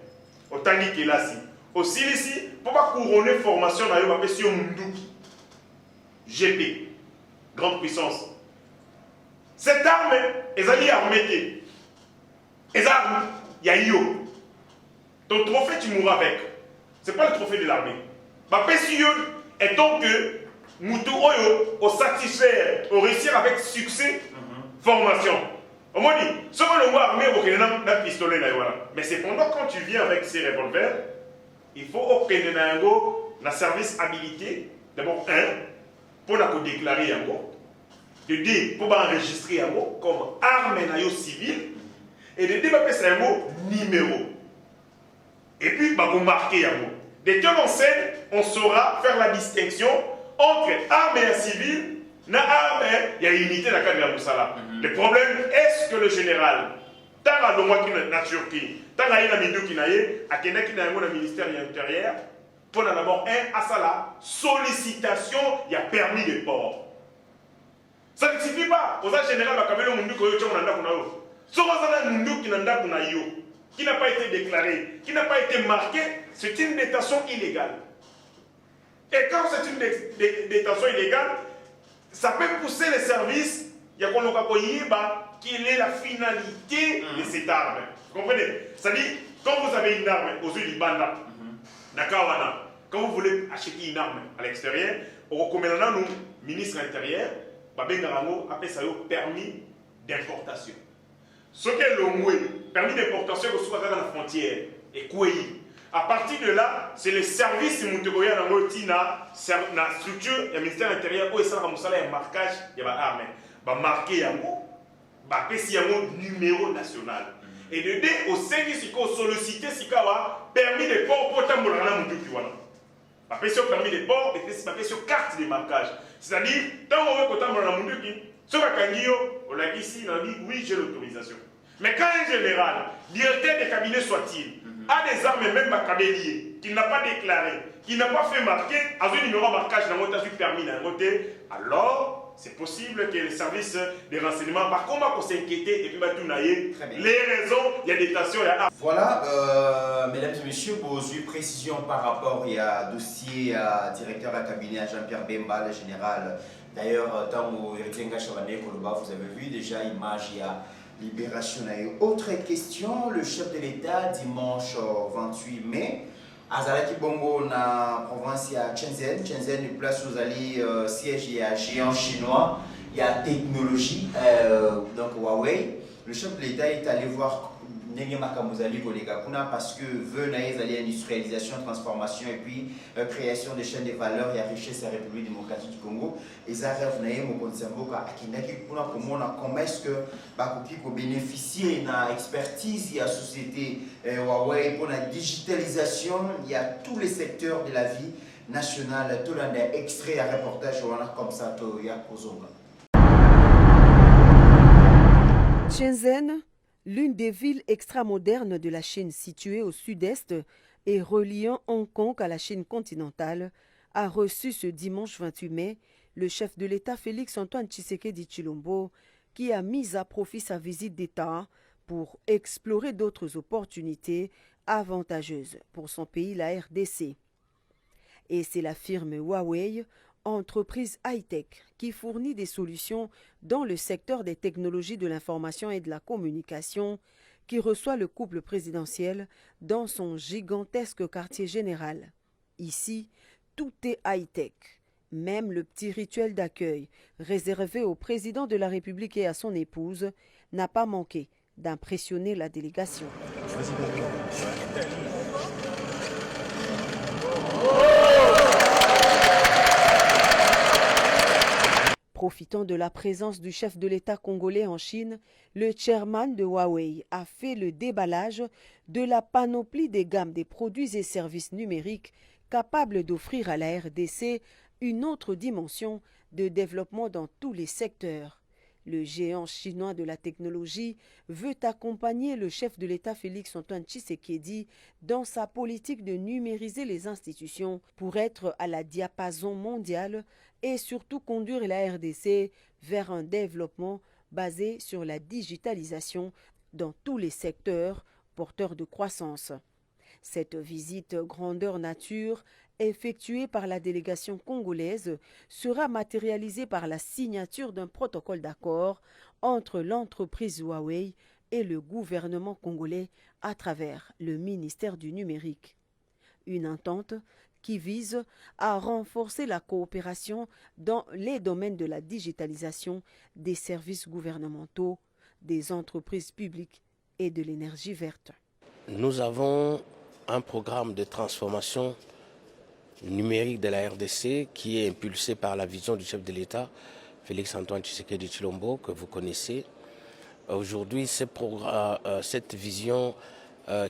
au Tangi Kelasi, au Silisi, pour pas couronner formation dans le pays sur Mundouki. GP, grande puissance. Cette arme, elle est armée. Les armes, il y a Io. Ton trophée, tu mourras avec. Ce n'est pas le trophée de l'armée. Et donc que Moutou Oyo, au satisfaire, au réussir avec succès, formation. On m'a dit, ce que le mot armé, on pistolet. Mais cependant, quand tu viens avec ces revolvers, il faut obtenir un service habilité. D'abord, pour déclarer un mot. De deux, pour enregistrer un mot comme arme civile. Et de deux, c'est un mot numéro. Et puis, pour marquer un mot. Dès qu'on enseigne, on saura faire la distinction entre armes et civil, na armes, il y a une unité dans le cadre de la Moussala. Le problème, est-ce que le général, tant à l'Omwa qui est en Turquie, tant à l'Amidou qui est à Kenya qui est dans le ministère de l'Intérieur, pour d'abord à ça là, sollicitation, il y a permis de port. Ça ne suffit pas. Aux agents généraux, qui n'a pas été déclaré, qui n'a pas été marqué, c'est une détention illégale. Et quand c'est une détention illégale, ça peut pousser les services, il y a quelle est la finalité de cette arme. Vous comprenez? C'est-à-dire, quand vous avez une arme aux yeux du Banda, quand vous voulez acheter une arme à l'extérieur, au recommandant nous, ministre de l'Intérieur, appelle ça permis d'importation. Ce qui est l'ongwe, permis d'importation que soit dans la frontière, et quoi. À partir de là, c'est le service Moutegoya dans la structure du ministère de l'Intérieur où il y a un marquage, il y a un marqué un numéro national. Et de deux, au service, il faut solliciter si permis de port pour tambourana Moutegoya. Pas sur permis de port et pas sur carte de marquage. C'est-à-dire, tant qu'on veut tambourana Moutegoya, sur la Kangio, on a dit ici, on a dit oui, j'ai l'autorisation. Mais quand un général, directeur des cabinets soit-il, a des armes même macabéliées, qu'il n'a pas déclaré, qu'il n'a pas fait marquer, à un numéro de marquage dans le permis d'un côté, alors c'est possible que les services de renseignement, par contre, on s'inquiéter et puis les raisons, il y a des tensions, il y a... Voilà, mesdames et messieurs, pour une précision par rapport à dossier à directeur à cabinet à Jean-Pierre Bemba, le général. D'ailleurs, dans mon Héritier Chavané, vous avez vu déjà l'image, il y a Libération. Et autre question, le chef de l'État, dimanche 28 mai, à Zalaki Bongo, na province à Shenzhen. Shenzhen, une place où vous siège, il y a géant chinois, il y a technologie, donc Huawei. Le chef de l'État est allé voir Nenema Kamuzali Kolegakuna parce que veut aller industrialisation, transformation et puis création de chaînes de valeur et richesse à la République démocratique du Congo. Et ça rêve mon conservo à Kindaki comment est-ce que Bakoki peut bénéficier de l'expertise de la société Huawei pour la digitalisation. Il y a tous les secteurs de la vie nationale. Tout le monde extrait à reportage comme ça. Shenzhen, l'une des villes extramodernes de la Chine située au sud-est et reliant Hong Kong à la Chine continentale, a reçu ce dimanche 28 mai le chef de l'État Félix-Antoine Tshisekedi Tshilombo qui a mis à profit sa visite d'État pour explorer d'autres opportunités avantageuses pour son pays, la RDC. Et c'est la firme Huawei, entreprise high-tech qui fournit des solutions dans le secteur des technologies de l'information et de la communication, qui reçoit le couple présidentiel dans son gigantesque quartier général. Ici, tout est high-tech. Même le petit rituel d'accueil réservé au président de la République et à son épouse n'a pas manqué d'impressionner la délégation. Profitant de la présence du chef de l'État congolais en Chine, le chairman de Huawei a fait le déballage de la panoplie des gammes des produits et services numériques capables d'offrir à la RDC une autre dimension de développement dans tous les secteurs. Le géant chinois de la technologie veut accompagner le chef de l'État Félix-Antoine Tshisekedi dans sa politique de numériser les institutions pour être à la diapason mondial et surtout conduire la RDC vers un développement basé sur la digitalisation dans tous les secteurs porteurs de croissance. Cette visite grandeur nature effectuée par la délégation congolaise sera matérialisée par la signature d'un protocole d'accord entre l'entreprise Huawei et le gouvernement congolais à travers le ministère du numérique. Une entente qui vise à renforcer la coopération dans les domaines de la digitalisation, des services gouvernementaux, des entreprises publiques et de l'énergie verte. Nous avons un programme de transformation numérique de la RDC qui est impulsé par la vision du chef de l'État, Félix-Antoine Tshisekedi Tshilombo, que vous connaissez. Aujourd'hui, cette vision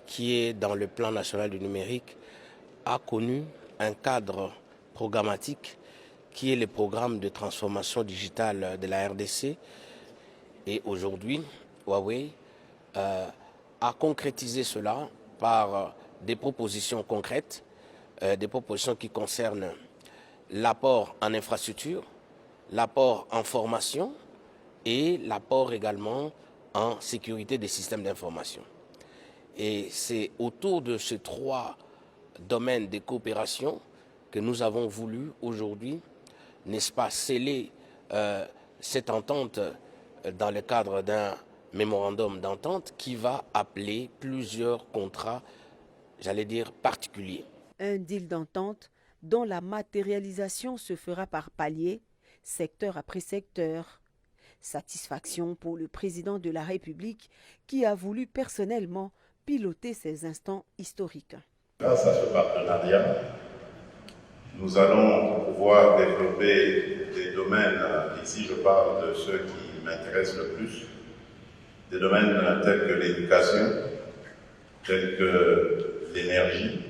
qui est dans le plan national du numérique a connu un cadre programmatique qui est le programme de transformation digitale de la RDC. Et aujourd'hui, Huawei a concrétisé cela par des propositions concrètes, des propositions qui concernent l'apport en infrastructure, l'apport en formation et l'apport également en sécurité des systèmes d'information. Et c'est autour de ces trois domaines de coopération que nous avons voulu aujourd'hui, n'est-ce pas, sceller cette entente dans le cadre d'un mémorandum d'entente qui va appeler plusieurs contrats, j'allais dire, particuliers. Un deal d'entente dont la matérialisation se fera par paliers, secteur après secteur. Satisfaction pour le président de la République qui a voulu personnellement piloter ces instants historiques. Grâce à ce partenariat, nous allons pouvoir développer des domaines, ici je parle de ceux qui m'intéressent le plus, des domaines tels que l'éducation, tels que l'énergie,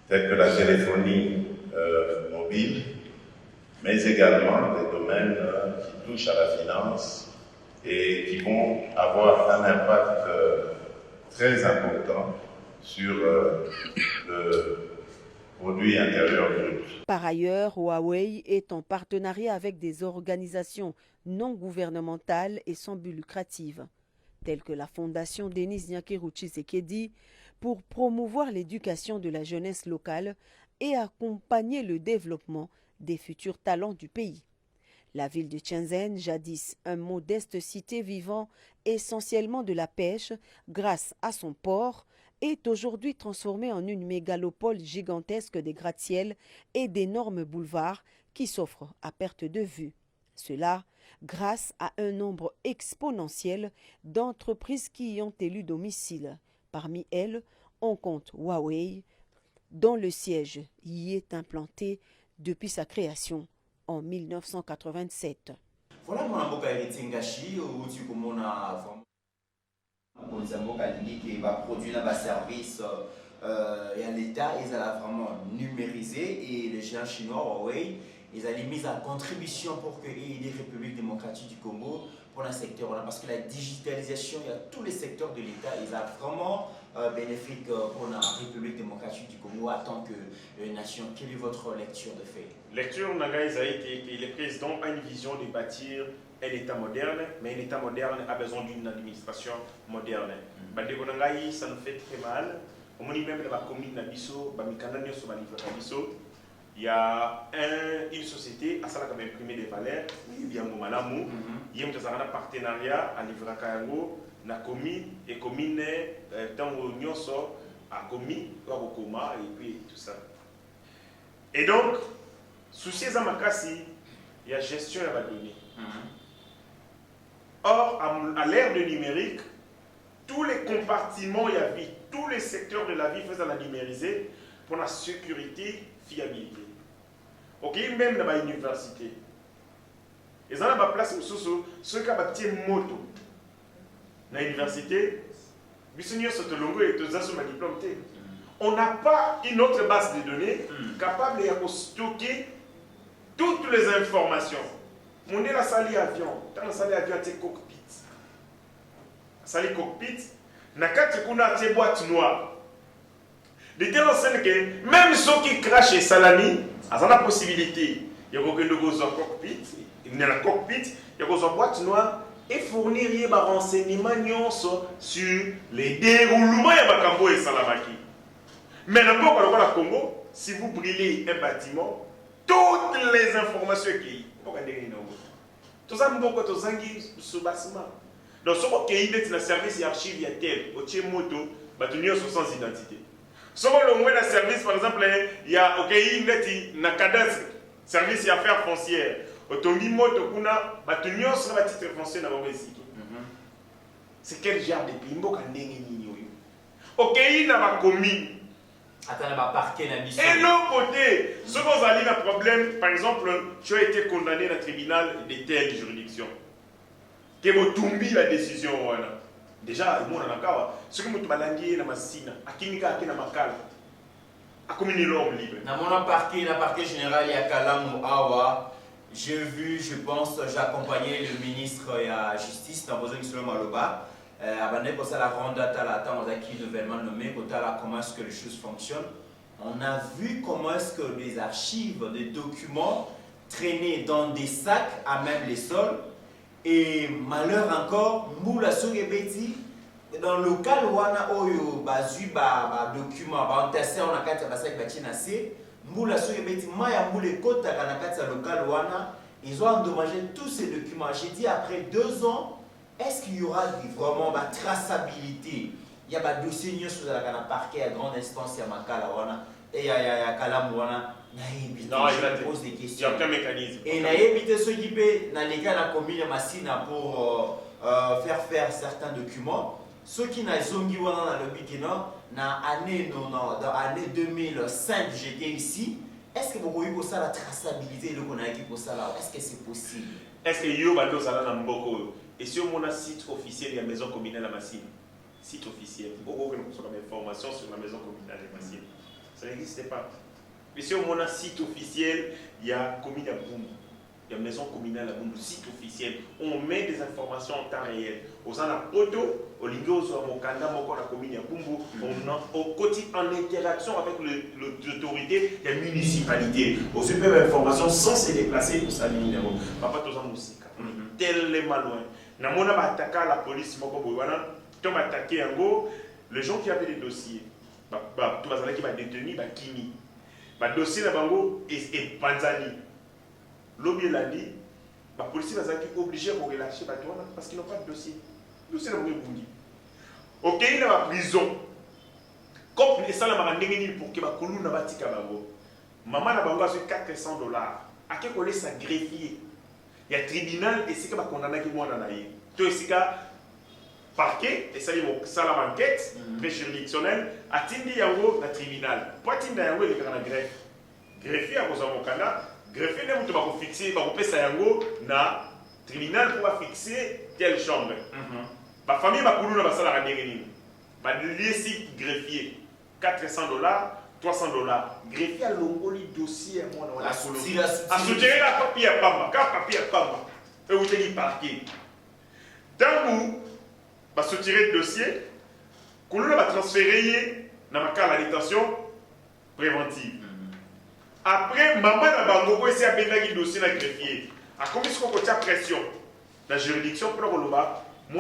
tels que la téléphonie mobile, mais également des domaines qui touchent à la finance et qui vont avoir un impact très important sur le produit intérieur brut. Par ailleurs, Huawei est en partenariat avec des organisations non gouvernementales et sans but lucratif, telles que la Fondation Denis Nyakeru Tshisekedi, pour promouvoir l'éducation de la jeunesse locale et accompagner le développement des futurs talents du pays. La ville de Shenzhen, jadis un modeste cité vivant essentiellement de la pêche grâce à son port, est aujourd'hui transformée en une mégalopole gigantesque des gratte-ciels et d'énormes boulevards qui s'offrent à perte de vue. Cela grâce à un nombre exponentiel d'entreprises qui y ont élu domicile. Parmi elles, on compte Huawei, dont le siège y est implanté depuis sa création en 1987. Voilà mon amboka Tingashi où tu commandes pour les amboka qui va produire un service et l'État ils ont vraiment numérisé et les géants chinois Huawei ils ont mis en contribution pour que les Républiques démocratiques du Congo pour un secteur parce que la digitalisation il y a tous les secteurs de l'État ils ont vraiment bénéfique pour la République démocratique du Congo en tant que nation. Quelle est votre lecture de fait? Lecture Nagaïs a été que le président a une vision de bâtir un État moderne, mais un État moderne a besoin d'une administration moderne. Bandeko Nagaï, ça nous fait très mal. Au moins même dans la commune Nabiso, il y a une société à ça qui a imprimé des valeurs, il y a il y a un partenariat à Livrakayango. Na commune et commune tango nyonso a commis Koma et puis tout ça. Et donc souci za makasi il y a gestion à la donnée. Or à l'ère du numérique tous les compartiments il y a vie tous les secteurs de la vie faisant la numériser pour la sécurité fiabilité. OK même dans la université. Et ça na place mususu ceux qui a bâti moto dans l'université, on n'a pas une autre base de données capable de stocker toutes les informations. On est la salle avion, dans la salle avion, c'est cockpit. La salle cockpit, na quatre kuna c'est boîte noire. De telle enseigne que même ceux qui crachent salami, ils ont la possibilité. Il y a un cockpit, il y a un cockpit, il y a une boîte noire. Et fournir des renseignements sur les déroulements de Makambo et Salamaki. Mais d'abord, quand on va au Congo, si vous brûlez un bâtiment, toutes les informations qui sont tout ça, ce bâtiment. Donc, ce qui est un service d'archives, il y a tel, au Tchémoto, sans identité. Si on a un service, par exemple, il y a un cadastre, service d'affaires foncières. C'est quel genre de pays? Ok, il y a une commune. Et l'autre côté, ceux qui ont un problème, par exemple, tu as été condamné dans le tribunal de telle juridiction. Qui a la décision. Déjà, ceux qui ont été dans Massina, à Kimika, à Makala, à commune l'homme libre. Dans mon parquet général, il y a Kalamou Awa. J'ai vu, je pense, j'ai accompagné le ministre de la Justice, dans Bozeng Solo Maloba, avant de la ronde qui est nouvellement nommé, comment est-ce que les choses fonctionnent. On a vu comment est-ce que les archives, des documents traînaient dans des sacs à même les sols. Et malheur encore, Moula Sogebeti, dans le local où on a eu des documents, on a testé, on a fait des sacs. Moula Sogebeti, Maya Moule Kota, local wana, ils ont endommagé tous ces documents. J'ai dit après 2 ans, est-ce qu'il y aura vraiment la traçabilité? Il y a des dossiers sur la parquet à grande instance, il y a Makala wana, et il y a Kalam wana, Non, je pose des il n'y questions. a aucun mécanisme. Et naïbité ceux qui paient dans les cas la commune Massina pour faire certains documents. Ceux qui n'ont zongi dans le Bikino, dans l'année 2005, j'étais ici. Est-ce que vous voyez pour ça la traçabilité le qu'on a pour ça là? Est-ce que c'est possible? Est-ce que yo bando sala na mboko? Et sur mon site officiel, il y a maison communale à Massine. Site officiel. Pourquoi nous avons des informations sur la maison communale de Massine? Ça n'existait pas. Mais sur mon site officiel, il y a commune à Boum. Il y a maison communale à Boum, site officiel. On met des informations en temps réel. Aux en poto, au lingo, au mokanda, moko la commune à Boum, au quotidien en interaction avec l'autorité des municipalités. Aux super informations sans se déplacer pour ça numéro. Papa tous en musique. Tellement loin. Namona va attaquer la police moko boyana. Tom attaquer en go. Les gens qui avaient des dossiers. Tout va qui va détenir, va kimi. Le dossier de Bango est Panzani. L'objet l'a dit, la police va être obligée de relâcher parce qu'ils n'ont pas de dossier. Le dossier de Bango est bondi. Ok, il est en prison. Comme les salles pour que la colonne n'a pas tika Bango. Maman n'a pas $400. À quel collège ça greffier? Il y a tribunal et c'est que condamné qui moi dans aïe. Tout est parquet et ça y est ça la enquête très juridictionnelle à tindi yango na tribunal. Pas tinda yango les grands greffe. Greffier à cause de mon canada, greffier ne peut pas fixer, va couper ça yango na tribunal pour fixer telle chambre. Ma famille va couler dans la salle à Négénine. Ma lié si greffier $400, $300. Greffier à l'ongoli dossier à moi dans la colonie. À soutenir la papier à Pamba, car papier à Pamba. Et vous tenez parquet. Dans vous, va se tirer le dossier, qu'on va transférer dans ma carte à la détention préventive. Après, maman n'a pas beaucoup essayé à faire le dossier dans le greffier. À combien est-ce qu'on a pression? La juridiction, pour le moi, je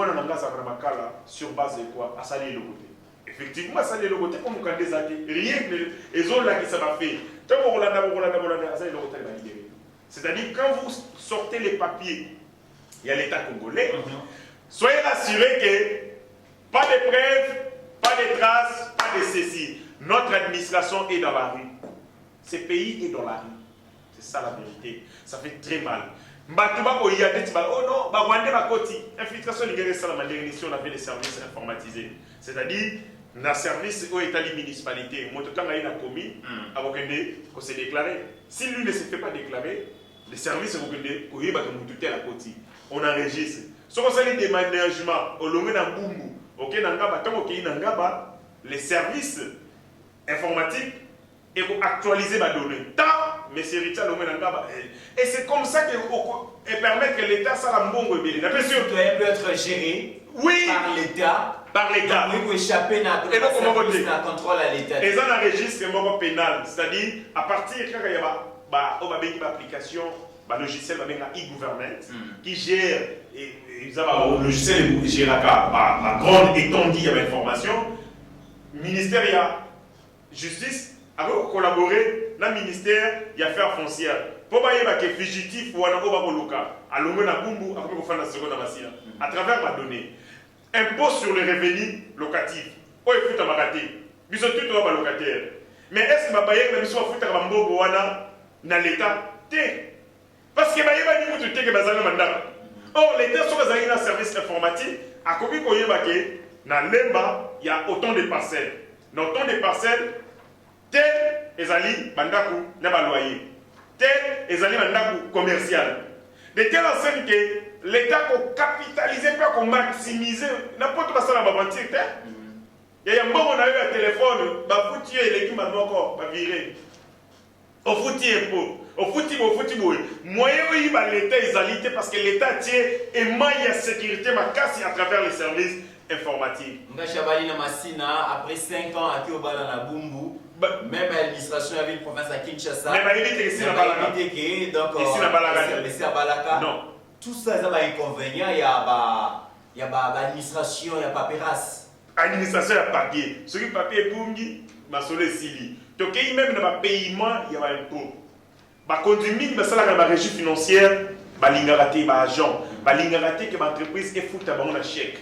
suis sur base de quoi? À salir le côté. Effectivement, à salir le côté, comme on a des acquis. Rien que les autres là qui ça va faire. Tant que vous à salir le côté, il va libérer. C'est-à-dire, quand vous sortez les papiers, il y a l'État congolais. Soyez assurés que pas de preuves, pas de traces, pas de ceci. Notre administration est dans la rue. Ce pays est dans la rue. C'est ça la vérité. Ça fait très mal. Oh non, infiltration de ça, on avait des services informatisés. C'est-à-dire, dans le service où est la municipalité, quand il a commis, on s'est déclaré. Si lui ne se fait pas déclarer, les services on enregistre. Si on a des déménagements, au long de Mbumbu, les services informatiques et pour actualiser ma donnée. Et c'est comme ça que permet que l'État soit mbongo et bien. Le citoyen peut être géré par l'État. Par l'État. Il peut échapper à un contrôle à l'État. Et ça, on enregistre un moment pénal. C'est-à-dire, à partir de quand il y a une application, le logiciel e-government qui gère le logiciel gère la grande étendue d'informations. Le ministère de la Justice a collaboré dans le ministère des Affaires foncières. Pour que les fugitifs ou à travers ma donnée. Impôt sur les revenus locatifs. Oh, il faut t'amarater. Ils sont tous locataires. Mais est-ce que ma baille est dans l'État? Parce que or, l'État sur un service informatique, à combien dans l'Emba, il y a autant de parcelles. Dans autant de parcelles, tel ezali bandaku na loyer, tel ezali bandaku commercial. De telle enseigne que l'État peut capitaliser, peut maximiser n'importe quoi ça dans la bâtisse. Il y a un moment où on a eu un téléphone, bah foutu l'équipe maintenant va virer. Au foutu impôt. Au foutu. Moyen où il va l'État exalité parce que l'État tient et maille la sécurité ma casse à travers les services informatiques. Après 5 ans à Kyoba dans la Bumbu, même l'administration avait une province à Kinshasa. Même à ici à Balaka. Non. Tout ça, il y a un inconvénient, il y a l'administration, il y a paperasse. Administration, il y a papier. Ce qui est papier est Bungi, ma solé Sili. Donc, même dans le paiement, il y a un impôt. Bah, conduit, bah, ça, la régie financière, bah, l'ingarate, bah, agent, bah, l'ingarate, que l'entreprise est foutue à un chèque.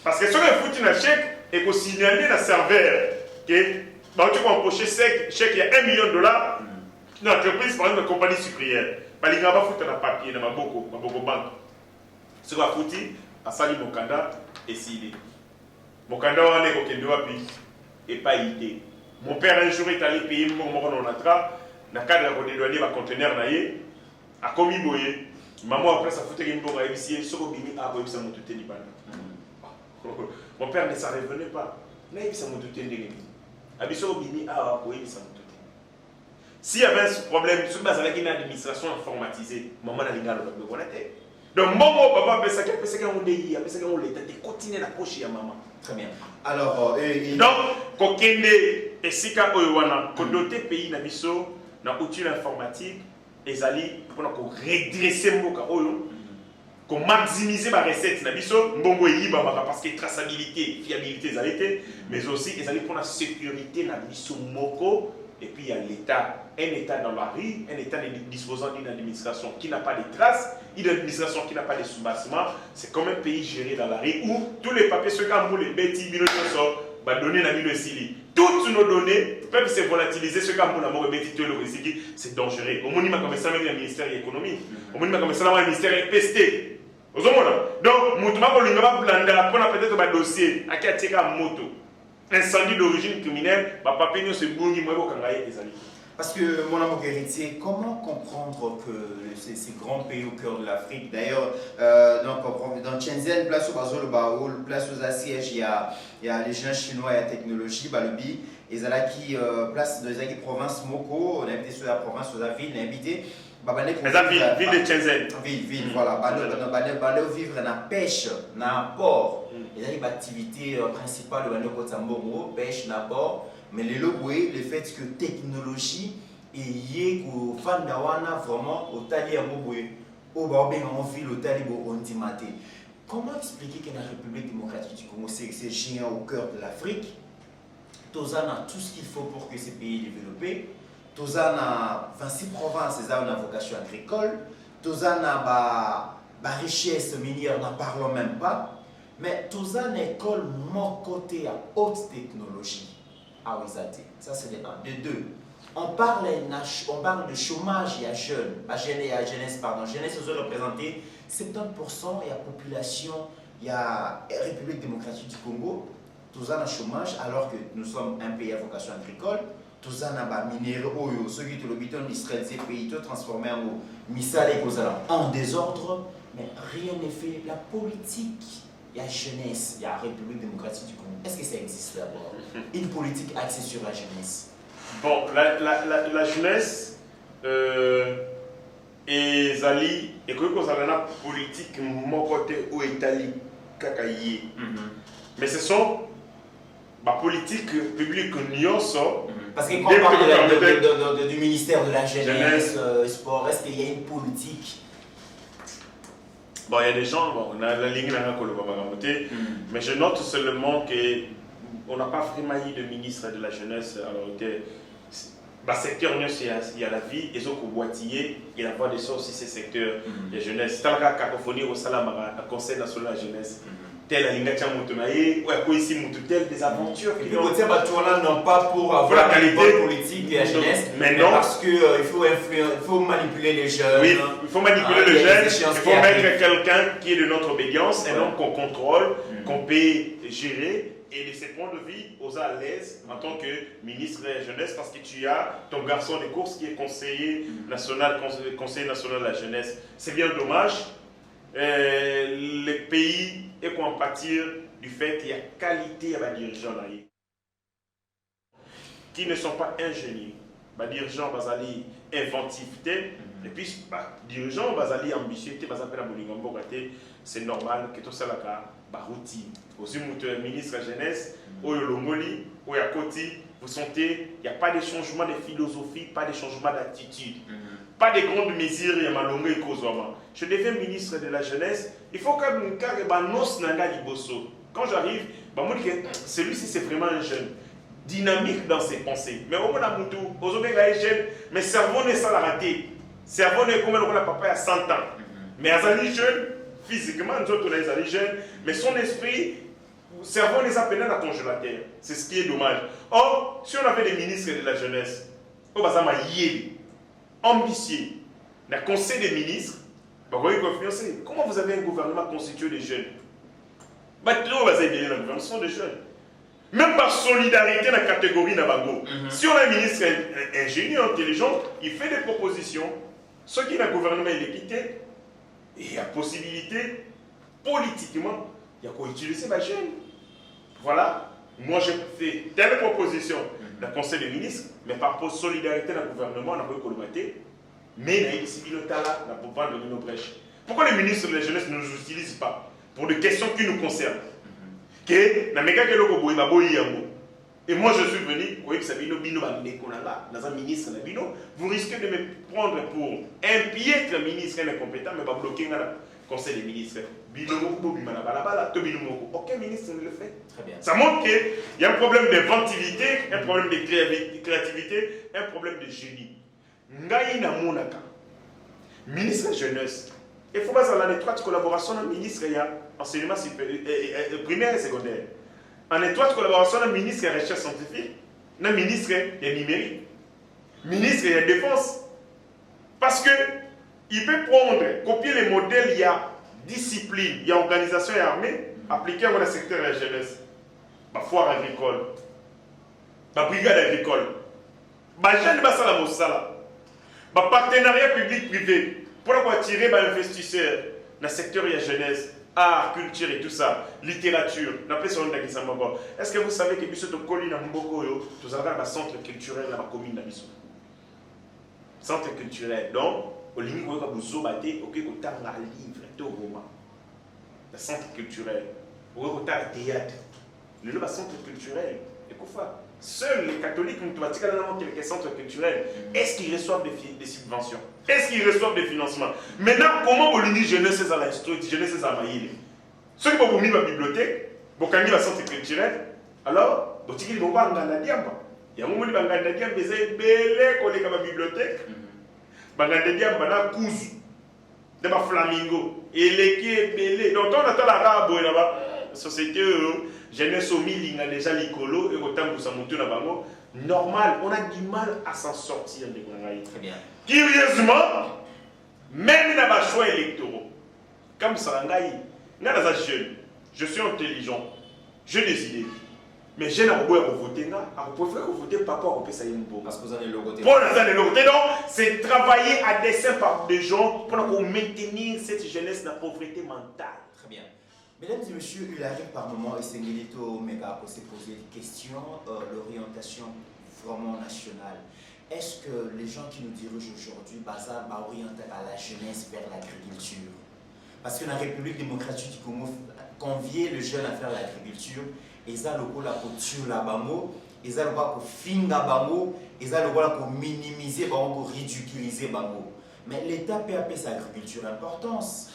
Parce que si on est foutu un chèque, il faut signaler à serveur que, bah, tu peux empocher chèque, il y a $1 million, une entreprise, par exemple, une compagnie sucrière. Il n'y a pas de papier, il y a beaucoup de banques. Sur la foutie, à Sali Mokanda et Sili. Mokanda, on est au Kendo et pas idée. Mon père, un jour, est allé payer mon entra. Dans le cadre de douanier, un conteneur, a commis boye. Maman, après, ça foutait une bonne ici, sur le bini, a boye, ça m'a tout dit. Mon père ne s'en revenait pas. Il n'a pas tout dit. Sur le bini, a boye, ça m'a tout dit. S'il y avait un problème, sur base avec une administration informatisée, maman n'a rien à faire. Donc, maman, papa, parce que on dit, parce qu'on l'état de continuer la poche à maman. Très bien. Alors, donc, quand Kende et Sika Oyowana, quand doté pays na biso, na outil informatique, et ali pour redresser mon Oyo, qu'on maximiser ma recette na biso, mbongo yiba parce que traçabilité, fiabilité, mais aussi ils allaient pour la sécurité na biso moko. Et puis il y a l'État, un État dans la rue, un État disposant d'une administration qui n'a pas de traces, une administration qui n'a pas de soubassement. C'est comme un pays géré dans la rue où tous les papiers, ceux qui ont les bêtises, donner la mine Sili. Toutes nos données peuvent se volatiliser, ceux qui ont la bêtise, c'est dangereux. Au moment comme ça, même le ministère de l'économie, au moment comme ça, le ministère est pesté. Donc, nous avons peut-être un dossier à qui a tiré un moto. Incendie d'origine criminelle, parce que mon amour héritier, comment comprendre que ces grands pays au cœur de l'Afrique, d'ailleurs, dans Shenzhen, place au Bazou, le place aux assièges, il y a les gens chinois et la technologie, Balobi, et Zalaki, place dans les provinces Moko, on a habité sur la province, sur la ville, on a habité. Ville de Shenzhen. Ville, voilà. Balé vivre dans la pêche, dans le port. Il y a une activité principale de pêche, dans le port. Mais le fait que la technologie est vraiment au tali à Moboué, au Barbé en ville, au tali au Ondimate. Comment expliquer que la République démocratique du Congo, c'est géant au cœur de l'Afrique? Tozan a tout ce qu'il faut pour que ces pays développent. Tozan a 26 provinces, ils ont une vocation agricole. Tozan a la richesse minière, n'en parlons même pas. Mais Tozan a une école mon côté à haute technologie. Ah oui, ça c'est de 1. De 2, on parle de chômage, il y a jeunes, jeunesse, jeunesse ils ont représenté 70% de la population, il y a République démocratique du Congo, Tozan a chômage alors que nous sommes un pays à vocation agricole. Tout ça n'a pas minéraux, ceux qui ont l'habitant d'Israël, ces pays transformés en misal et en désordre, mais rien n'est fait. La politique, il y a jeunesse, il y a République démocratique du Congo. Est-ce que ça existe d'abord? Une politique axée sur la jeunesse? Bon, la jeunesse et Zali, et que vous avez une politique, mon côté où Italie, Kakaïe. Mais ce sont la politique publique nous sort. Parce que quand on parle du ministère de la jeunesse, sport, est-ce qu'il y a une politique? Bon, il y a des gens, on a la ligne mais je note seulement qu'on n'a pas vraiment eu de ministre de la jeunesse. Alors que le secteur, il y a la vie, et au boîtier, il y a la voix de ça aussi, ces secteurs de jeunesse. C'est la cacophonie au Salamara, le Conseil national de la jeunesse. Tel la ligne ou ici tel des aventures qui non pas pour avoir la qualité politique et la jeunesse, mais parce qu'il faut manipuler les jeunes. Oui, il faut manipuler les jeunes, il faut mettre quelqu'un qui est de notre obédience, un homme qu'on contrôle, qu'on peut gérer. Et de ce point de vue, aux à l'aise en tant que ministre de la jeunesse parce que tu as ton garçon de course qui est conseiller national de la jeunesse. C'est bien dommage. Les pays et qu'on pâtir du fait qu'il y a qualité à les dirigeants là, qui ne sont pas ingénieux. Les dirigeants basali inventivité et puis dirigeants basali ambitieux c'est normal que tout ça là routine. Aussi ministre de la jeunesse au Longoli au Yakoti vous sentez il n'y a pas de changement de philosophie, pas de changement d'attitude. Pas de grandes mesures, il y a malongé et Kozoma. Je deviens ministre de la jeunesse. Il faut que quand j'arrive, celui-ci c'est vraiment un jeune, dynamique dans ses pensées. Mais au moins, est jeune, mais cerveau n'est pas raté. Cerveau n'est comme le papa à 100 ans. Mais Azali jeune, physiquement, nous autres, on est jeune, mais son esprit, cerveau n'est pas péné à congélateur. C'est ce qui est dommage. Or, si on avait des ministres de la jeunesse, on va ambitieux, dans le Conseil des ministres, comment vous avez un gouvernement constitué de jeunes? Ce sont des jeunes. Même par solidarité dans la catégorie Nabango. Si on a un ministre ingénieux, intelligent, il fait des propositions. Ceux qui ont un gouvernement équité, il y a possibilité, politiquement, il y a qu'à utiliser les jeunes. Voilà. Moi, j'ai fait telle proposition dans le Conseil des ministres, mais par rapport à la solidarité dans le gouvernement, on a pas colmaté. Mais il y a ici le talent, on n'a pas donné nos brèches. Pourquoi les ministres de la jeunesse ne nous utilisent pas pour des questions qui nous concernent? Et moi je suis venu, dans un ministre, vous risquez de me prendre pour un piètre ministre incompétent, mais pas bloquer le Conseil des ministres. Aucun ministre ne le fait. Très bien. Ça montre qu'il y a un problème d'inventivité, un problème de créativité, un problème de génie. Ngaïna Monaka, ministre de la jeunesse, il faut pas en étroite collaboration avec le ministre de l'enseignement primaire et secondaire. En étroite collaboration avec le ministre de la recherche scientifique, le ministre de la numérique, le ministre de la défense. Parce qu'il peut prendre, copier les modèles, il y a discipline, il y a organisation et armée, appliquer dans le secteur de la jeunesse. La foire agricole, la brigade agricole, la jeune basala mosala. Partenariat public-privé pour attirer les investisseurs dans le secteur de la jeunesse, art, culture et tout ça, littérature. Est-ce que vous savez que Bissot Koli na Mboko, tout ça, un centre culturel dans la commune de Bissot? Centre culturel. Donc, au limite, vous avez un livre, un roman. Le centre culturel. Vous avez un théâtre. Le centre culturel. Et quoi? Seuls les catholiques, les centres culturels, est-ce qu'ils reçoivent des subventions? Est-ce qu'ils reçoivent des financements? Maintenant, comment vous dites jeunesse à l'instruire, jeunesse à maïl? Ceux qui vont mis la bibliothèque, vous avez un centre culturel, alors, vous avez un ganda diamba. Il y a un moment où vous avez un ganda diamba, vous avez une bibliothèque, vous avez un ganda diamba, vous avez un flamingo, et les qui est belé. Donc, on attend la rabe, la société. Jeunesse au mille, il a déjà l'écolo et autant que ça monte dans bango. Normal, on a du mal à s'en sortir de Grangaï. Très bien. Curieusement, même dans les choix électoraux, comme Sarangaï, je suis intelligent, j'ai des idées. Mais j'ai la voix à voter, vous pouvez voter par rapport au PSA. Parce que vous avez le côté. Pour le côté, donc, c'est travailler à dessein par des gens pour maintenir cette jeunesse dans la pauvreté mentale. Très bien. Mesdames et messieurs, il arrive par moment, et c'est Ngilito Mega pour se poser des questions, l'orientation vraiment nationale. Est-ce que les gens qui nous dirigent aujourd'hui, Bazar, orientent à la jeunesse vers l'agriculture? Parce que la République démocratique du Congo convie les jeunes à faire l'agriculture, et ça, le coup, la couture, la bamo, et ça, le coup, finga bamo, et ça, le coup, minimiser, pour ridiculiser bamo. Mais l'État peut appeler sa agriculture importance.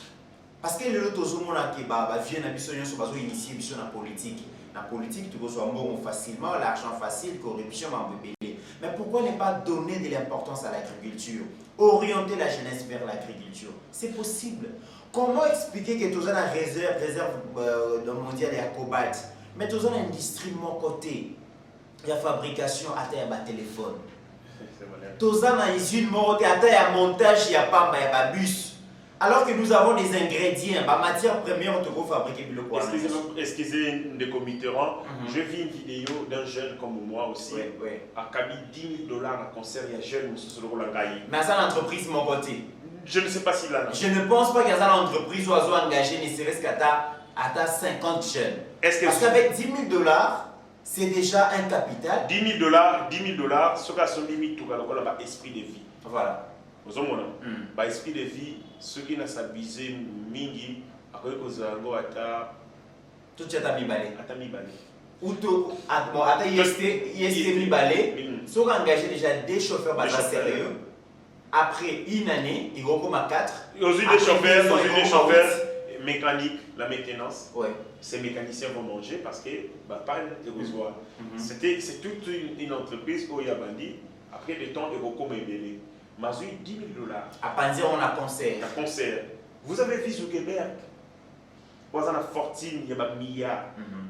Parce que les autres qui viennent à initier la politique. La politique, tu reçois bon facilement, l'argent facile, corruption, mais pourquoi ne pas donner de l'importance à l'agriculture? Orienter la jeunesse vers l'agriculture. C'est possible. Comment expliquer que tu as une réserve mondiale et à cobalt, mais tu as une industrie de mon côté, la fabrication à un téléphone. Tu as une usine de mon côté, à un montage, il y a pas un bus. Alors que nous avons des ingrédients, la matière première, on peut fabriquer le quoi. Excusez des committérants, je vis une vidéo d'un jeune comme moi aussi. À Kabi, $10,000 à concert, il y a un jeune qui se le gagne. Mais ça, l'entreprise, mon côté. Je ne sais pas s'il a. Je ne pense pas qu'il y a une entreprise où elle engagé, ne serait-ce qu'à 50 jeunes. Parce qu'avec $10,000, c'est déjà un capital. $10,000, ce qui a son limite, tout le esprit de vie. Voilà. Vous avez un esprit de vie, ceux qui n'ont pas visé mingi, après que vous avez tout est à mi-balé. Ou tout, à mi-balé, ceux qui ont engagé déjà des chauffeurs sérieux. Après une année, ils recommandent à 4. Aussi des chauffeurs mécaniques, la maintenance. Ouais. Ces mécaniciens vont manger parce que panne et reçoit. C'est toute une entreprise où il y a bandit. Après le temps, ils recommandent belé. Mazoui $10,000. À Panzer, on a concert. Vous avez vu Zuckerberg. Vous avez une fortune, il y a un milliard.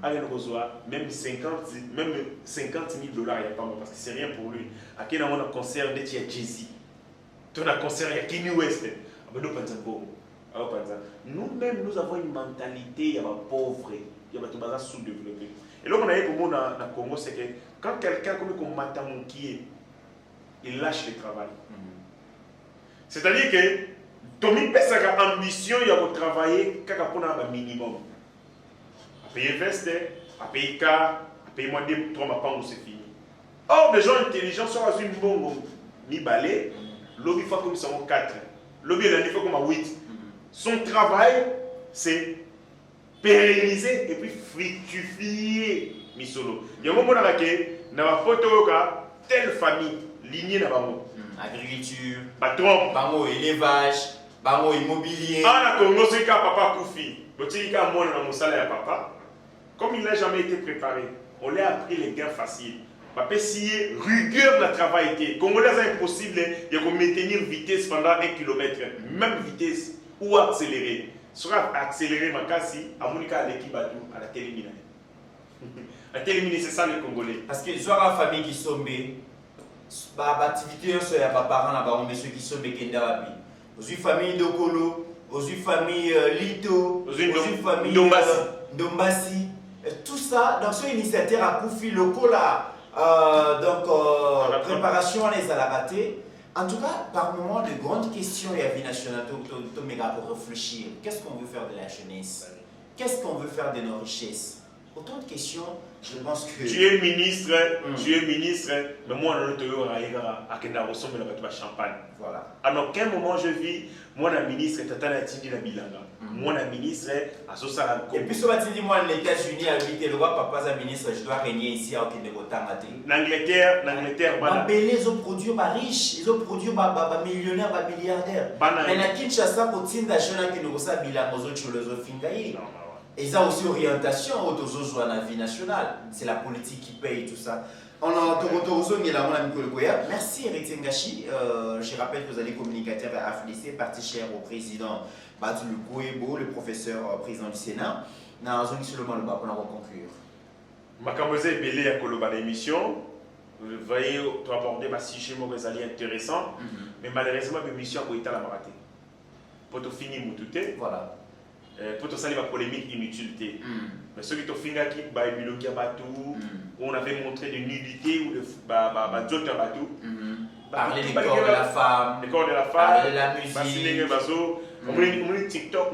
Même $50,000, il n'y a pas parce que c'est rien pour lui. À quel moment on a concert, il y a Jay-Z. Tu as un concert, il y a Kini West. Nous-mêmes, nous avons une mentalité, il y a des pauvres, il y a des gens sous-développés. Et là, on a eu pour moi dans le Congo, c'est que quand quelqu'un comme Matamonkié, il lâche le travail. C'est-à-dire que Tommy Pesa a ambition de travailler pour un minimum. À payer veste, à payer car, à payer moins de 3 mois, c'est fini. Or, des gens intelligents sont à une bombe, ni balai, lobby fois comme ça, 4. Lobby est fois comme 8. Son travail, c'est pérenniser et puis fructifier Misolo. Il y a un moment où dans la photo, telle famille, lignée dans la agriculture, patron, bango élevage, bango immobilier. Ah, la Congo, c'est papa Koufi. Le petit gars, moi, dans mon salaire à papa, comme il n'a jamais été préparé, on lui a appris les gains faciles. Papa, si rigueur de travail était, Congolais, c'est impossible de maintenir vitesse pendant 1 km, même vitesse, ou accélérer. Soit accélérer ma casse, à Monica, à l'équipe, à la téléminer. La téléminer, c'est ça le Congolais. Parce que soit la famille qui sombe, l'activité, c'est les parents là-bas, mais ceux qui sont Kendawapi. Aux famille Dokolo, aux famille Lito, aux famille Dombassi. Tout ça, donc ce initiateur a Koufi locaux là, préparation à les raté. En tout cas, par moment de grandes questions, il y a vie nationale pour réfléchir. Qu'est-ce qu'on veut faire de la jeunesse? Qu'est-ce qu'on veut faire de nos richesses? Autant de questions, je pense que... Tu es ministre, mais moi, on a champagne. Voilà. À aucun moment je vis, moi, le ministre, Tati la Bilanga. Moi, le ministre, à Sosara. Et puis, si on dit, moi, les États-Unis, habité le roi, papa, un ministre, je dois régner ici à Okinegotamate. L'Angleterre, ils ont produit riches, ils ont produit millionnaires, milliardaires. Mais la Kinshasa, pour Tinda, je n'ai qu'une grosse bilanga aux autres philosophies. Ils ont aussi orientation autour de la vie nationale. C'est la politique qui paye tout ça. On a merci Eric Ngashi. Je rappelle que vous allez communicateur à FDC, parti cher au président Batou Kouebo, le professeur président du Sénat. Nous allons seulement le bas pour conclure. Makamboze est belé à Koloba l'émission. Vous voyez, tu as abordé ma sujet intéressant, mais malheureusement, l'émission a été la raté. Pour te finir, Moutouté. Voilà. Pour te saluer la polémique inutilité. Mais ceux qui t'ont fini qui on avait montré des nudités ou de d'autres bateaux. Parler des corps de la femme. Les corps de la femme. Parler de la musique. On TikTok,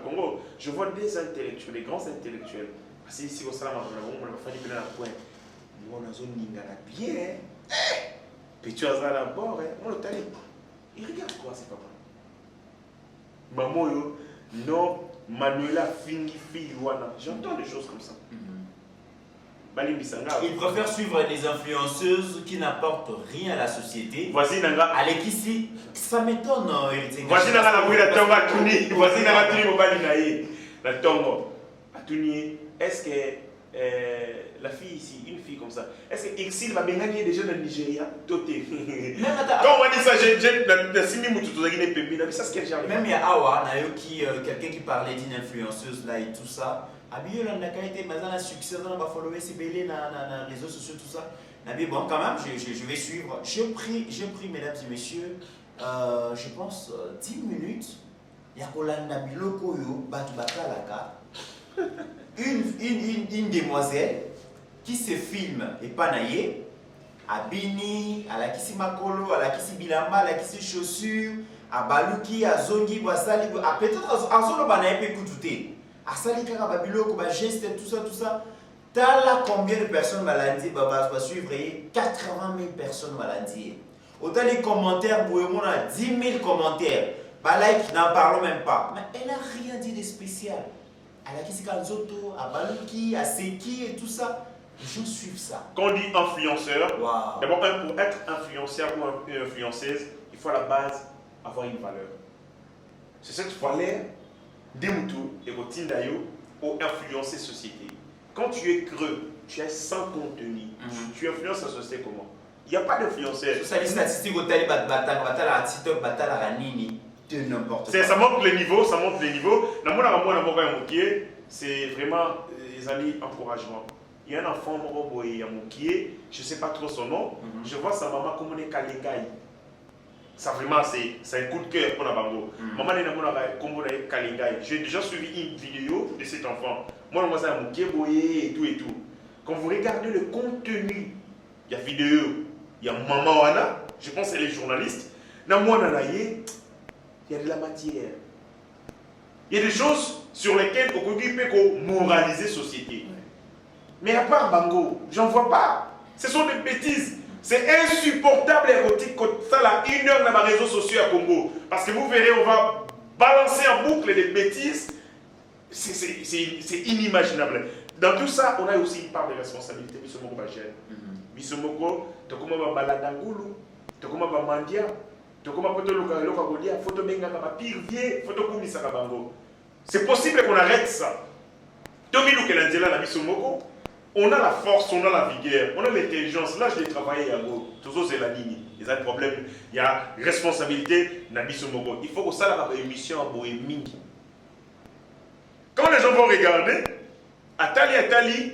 Congo. Je vois des intellectuels, des grands intellectuels. Parce que ici au Salam, on a fait un point. On a zone bien. Puis tu as ça d'abord, on le tali. Il regarde quoi, c'est pas mal. Maman, non, Manuela Fingi Wana. J'entends des choses comme ça. Ils préfèrent suivre des influenceuses qui n'apportent rien à la société. Voici Nanga. Avec ici, ça m'étonne, Eric. Voici Nanga la la tonga Atuni. Voici Nanga Atuni Mobali Naye. La tongo. Atuni, est-ce que la fille ici, une fille comme ça, est-ce que Exil va gagner des jeunes dans le Nigeria? Toté. Quand on dit ça, j'ai Simi Moutoutou Zagine Pembi, ça c'est quel genre? Même il y a Awa, quelqu'un qui parlait d'une influenceuse là et tout ça. Abiyo la qualité, mais dans la succès, dans la follower, c'est belé dans les réseaux sociaux, tout ça. Bon, quand même, je vais suivre. J'ai pris, mesdames et messieurs, je pense 10 minutes. Il y a Kolanda Biloko yo, Batubakalaka. Une demoiselle qui se filme et panaye, à Bini, à la Kisi Makolo, à la Kisi Bilamba, à la Kisi Chaussure, à Baluki, à Zongi, à Sali, peut-être à Zolo Banaye peut écouter. À Sali Kaka Babiloko, à geste, tout ça. T'as là combien de personnes maladies, va suivre 80 000 personnes maladies. Autant les commentaires, on a 10 000 commentaires. Like, n'en parlons même pas. Mais elle n'a rien dit de spécial. À la Kisika Zoto, à Baluki, à Seki et tout ça. Les gens suivent ça. Quand on dit influenceur, wow. D'abord, pour être influenceur ou une influenceuse, il faut à la base avoir une valeur. C'est cette valeur des moutons et au Tindayo pour influencer la société. Quand tu es creux, tu es sans contenu, tu influences la société comment? Il n'y a pas d'influenceur. Ça, les statistiques au Tali Batala, TikTok, Batala, Ranini, de n'importe quoi. Ça monte les niveaux, ça monte les niveaux. C'est vraiment les amis encouragement. Il y a un enfant, je ne sais pas trop son nom. Je vois sa maman comme on est Kalingai. Ça vraiment, c'est un coup de cœur pour la bango. Maman est comme on est Kalingai. J'ai déjà suivi une vidéo de cet enfant. Moi, je vois un boyé et tout et tout. Quand vous regardez le contenu, il y a vidéo, il y a Maman Wana, je pense qu'elle est journaliste. Dans moi, il y a de la matière. Il y a des choses sur lesquelles on peut moraliser la société. Mais à part Bango, j'en vois pas. Ce sont des bêtises. C'est insupportable érotique quand ça là, 1 heure dans les réseaux sociaux à Congo. Parce que vous verrez, on va balancer en boucle des bêtises. C'est inimaginable. Dans tout ça, on a aussi une part de responsabilité. Bisomoko Bajel. Bisomoko, Tokoma Baladangulu, Tokoma Bamandia, Tokoma Potoloka Godia, Photo Mengaka Pire Vie, Photo Kumisaka Bango. C'est possible qu'on arrête ça. Tomilou Kelandela la Bisomoko. On a la force, on a la vigueur, on a l'intelligence. Là, je l'ai travaillé à Go. Toujours, c'est la ligne. Il y a un problème, il y a responsabilité. Il faut que ça, la émission à Bohémie. Quand les gens vont regarder, Atali,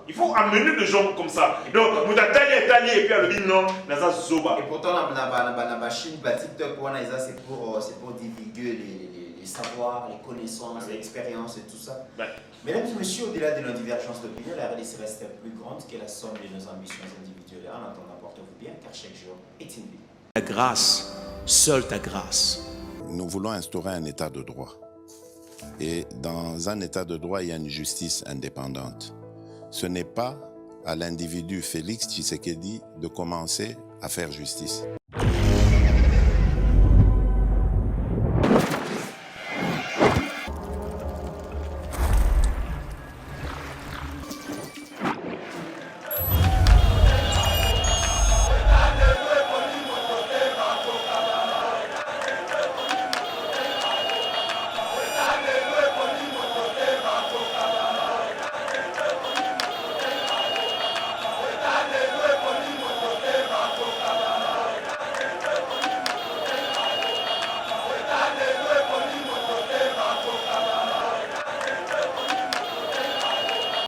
il faut amener des gens comme ça. Donc, vous Atali, et puis à le non, Zoba. Et pourtant, la Chine, c'est pour divulguer les savoirs, les connaissances, l'expérience et tout ça. Mesdames et messieurs, au-delà de nos divergences d'opinion, la RDC reste plus grande que la somme de nos ambitions individuelles. En attendant, portez-vous bien, car chaque jour est une vie. Ta grâce, seule ta grâce. Nous voulons instaurer un état de droit. Et dans un état de droit, il y a une justice indépendante. Ce n'est pas à l'individu Félix Tshisekedi de commencer à faire justice.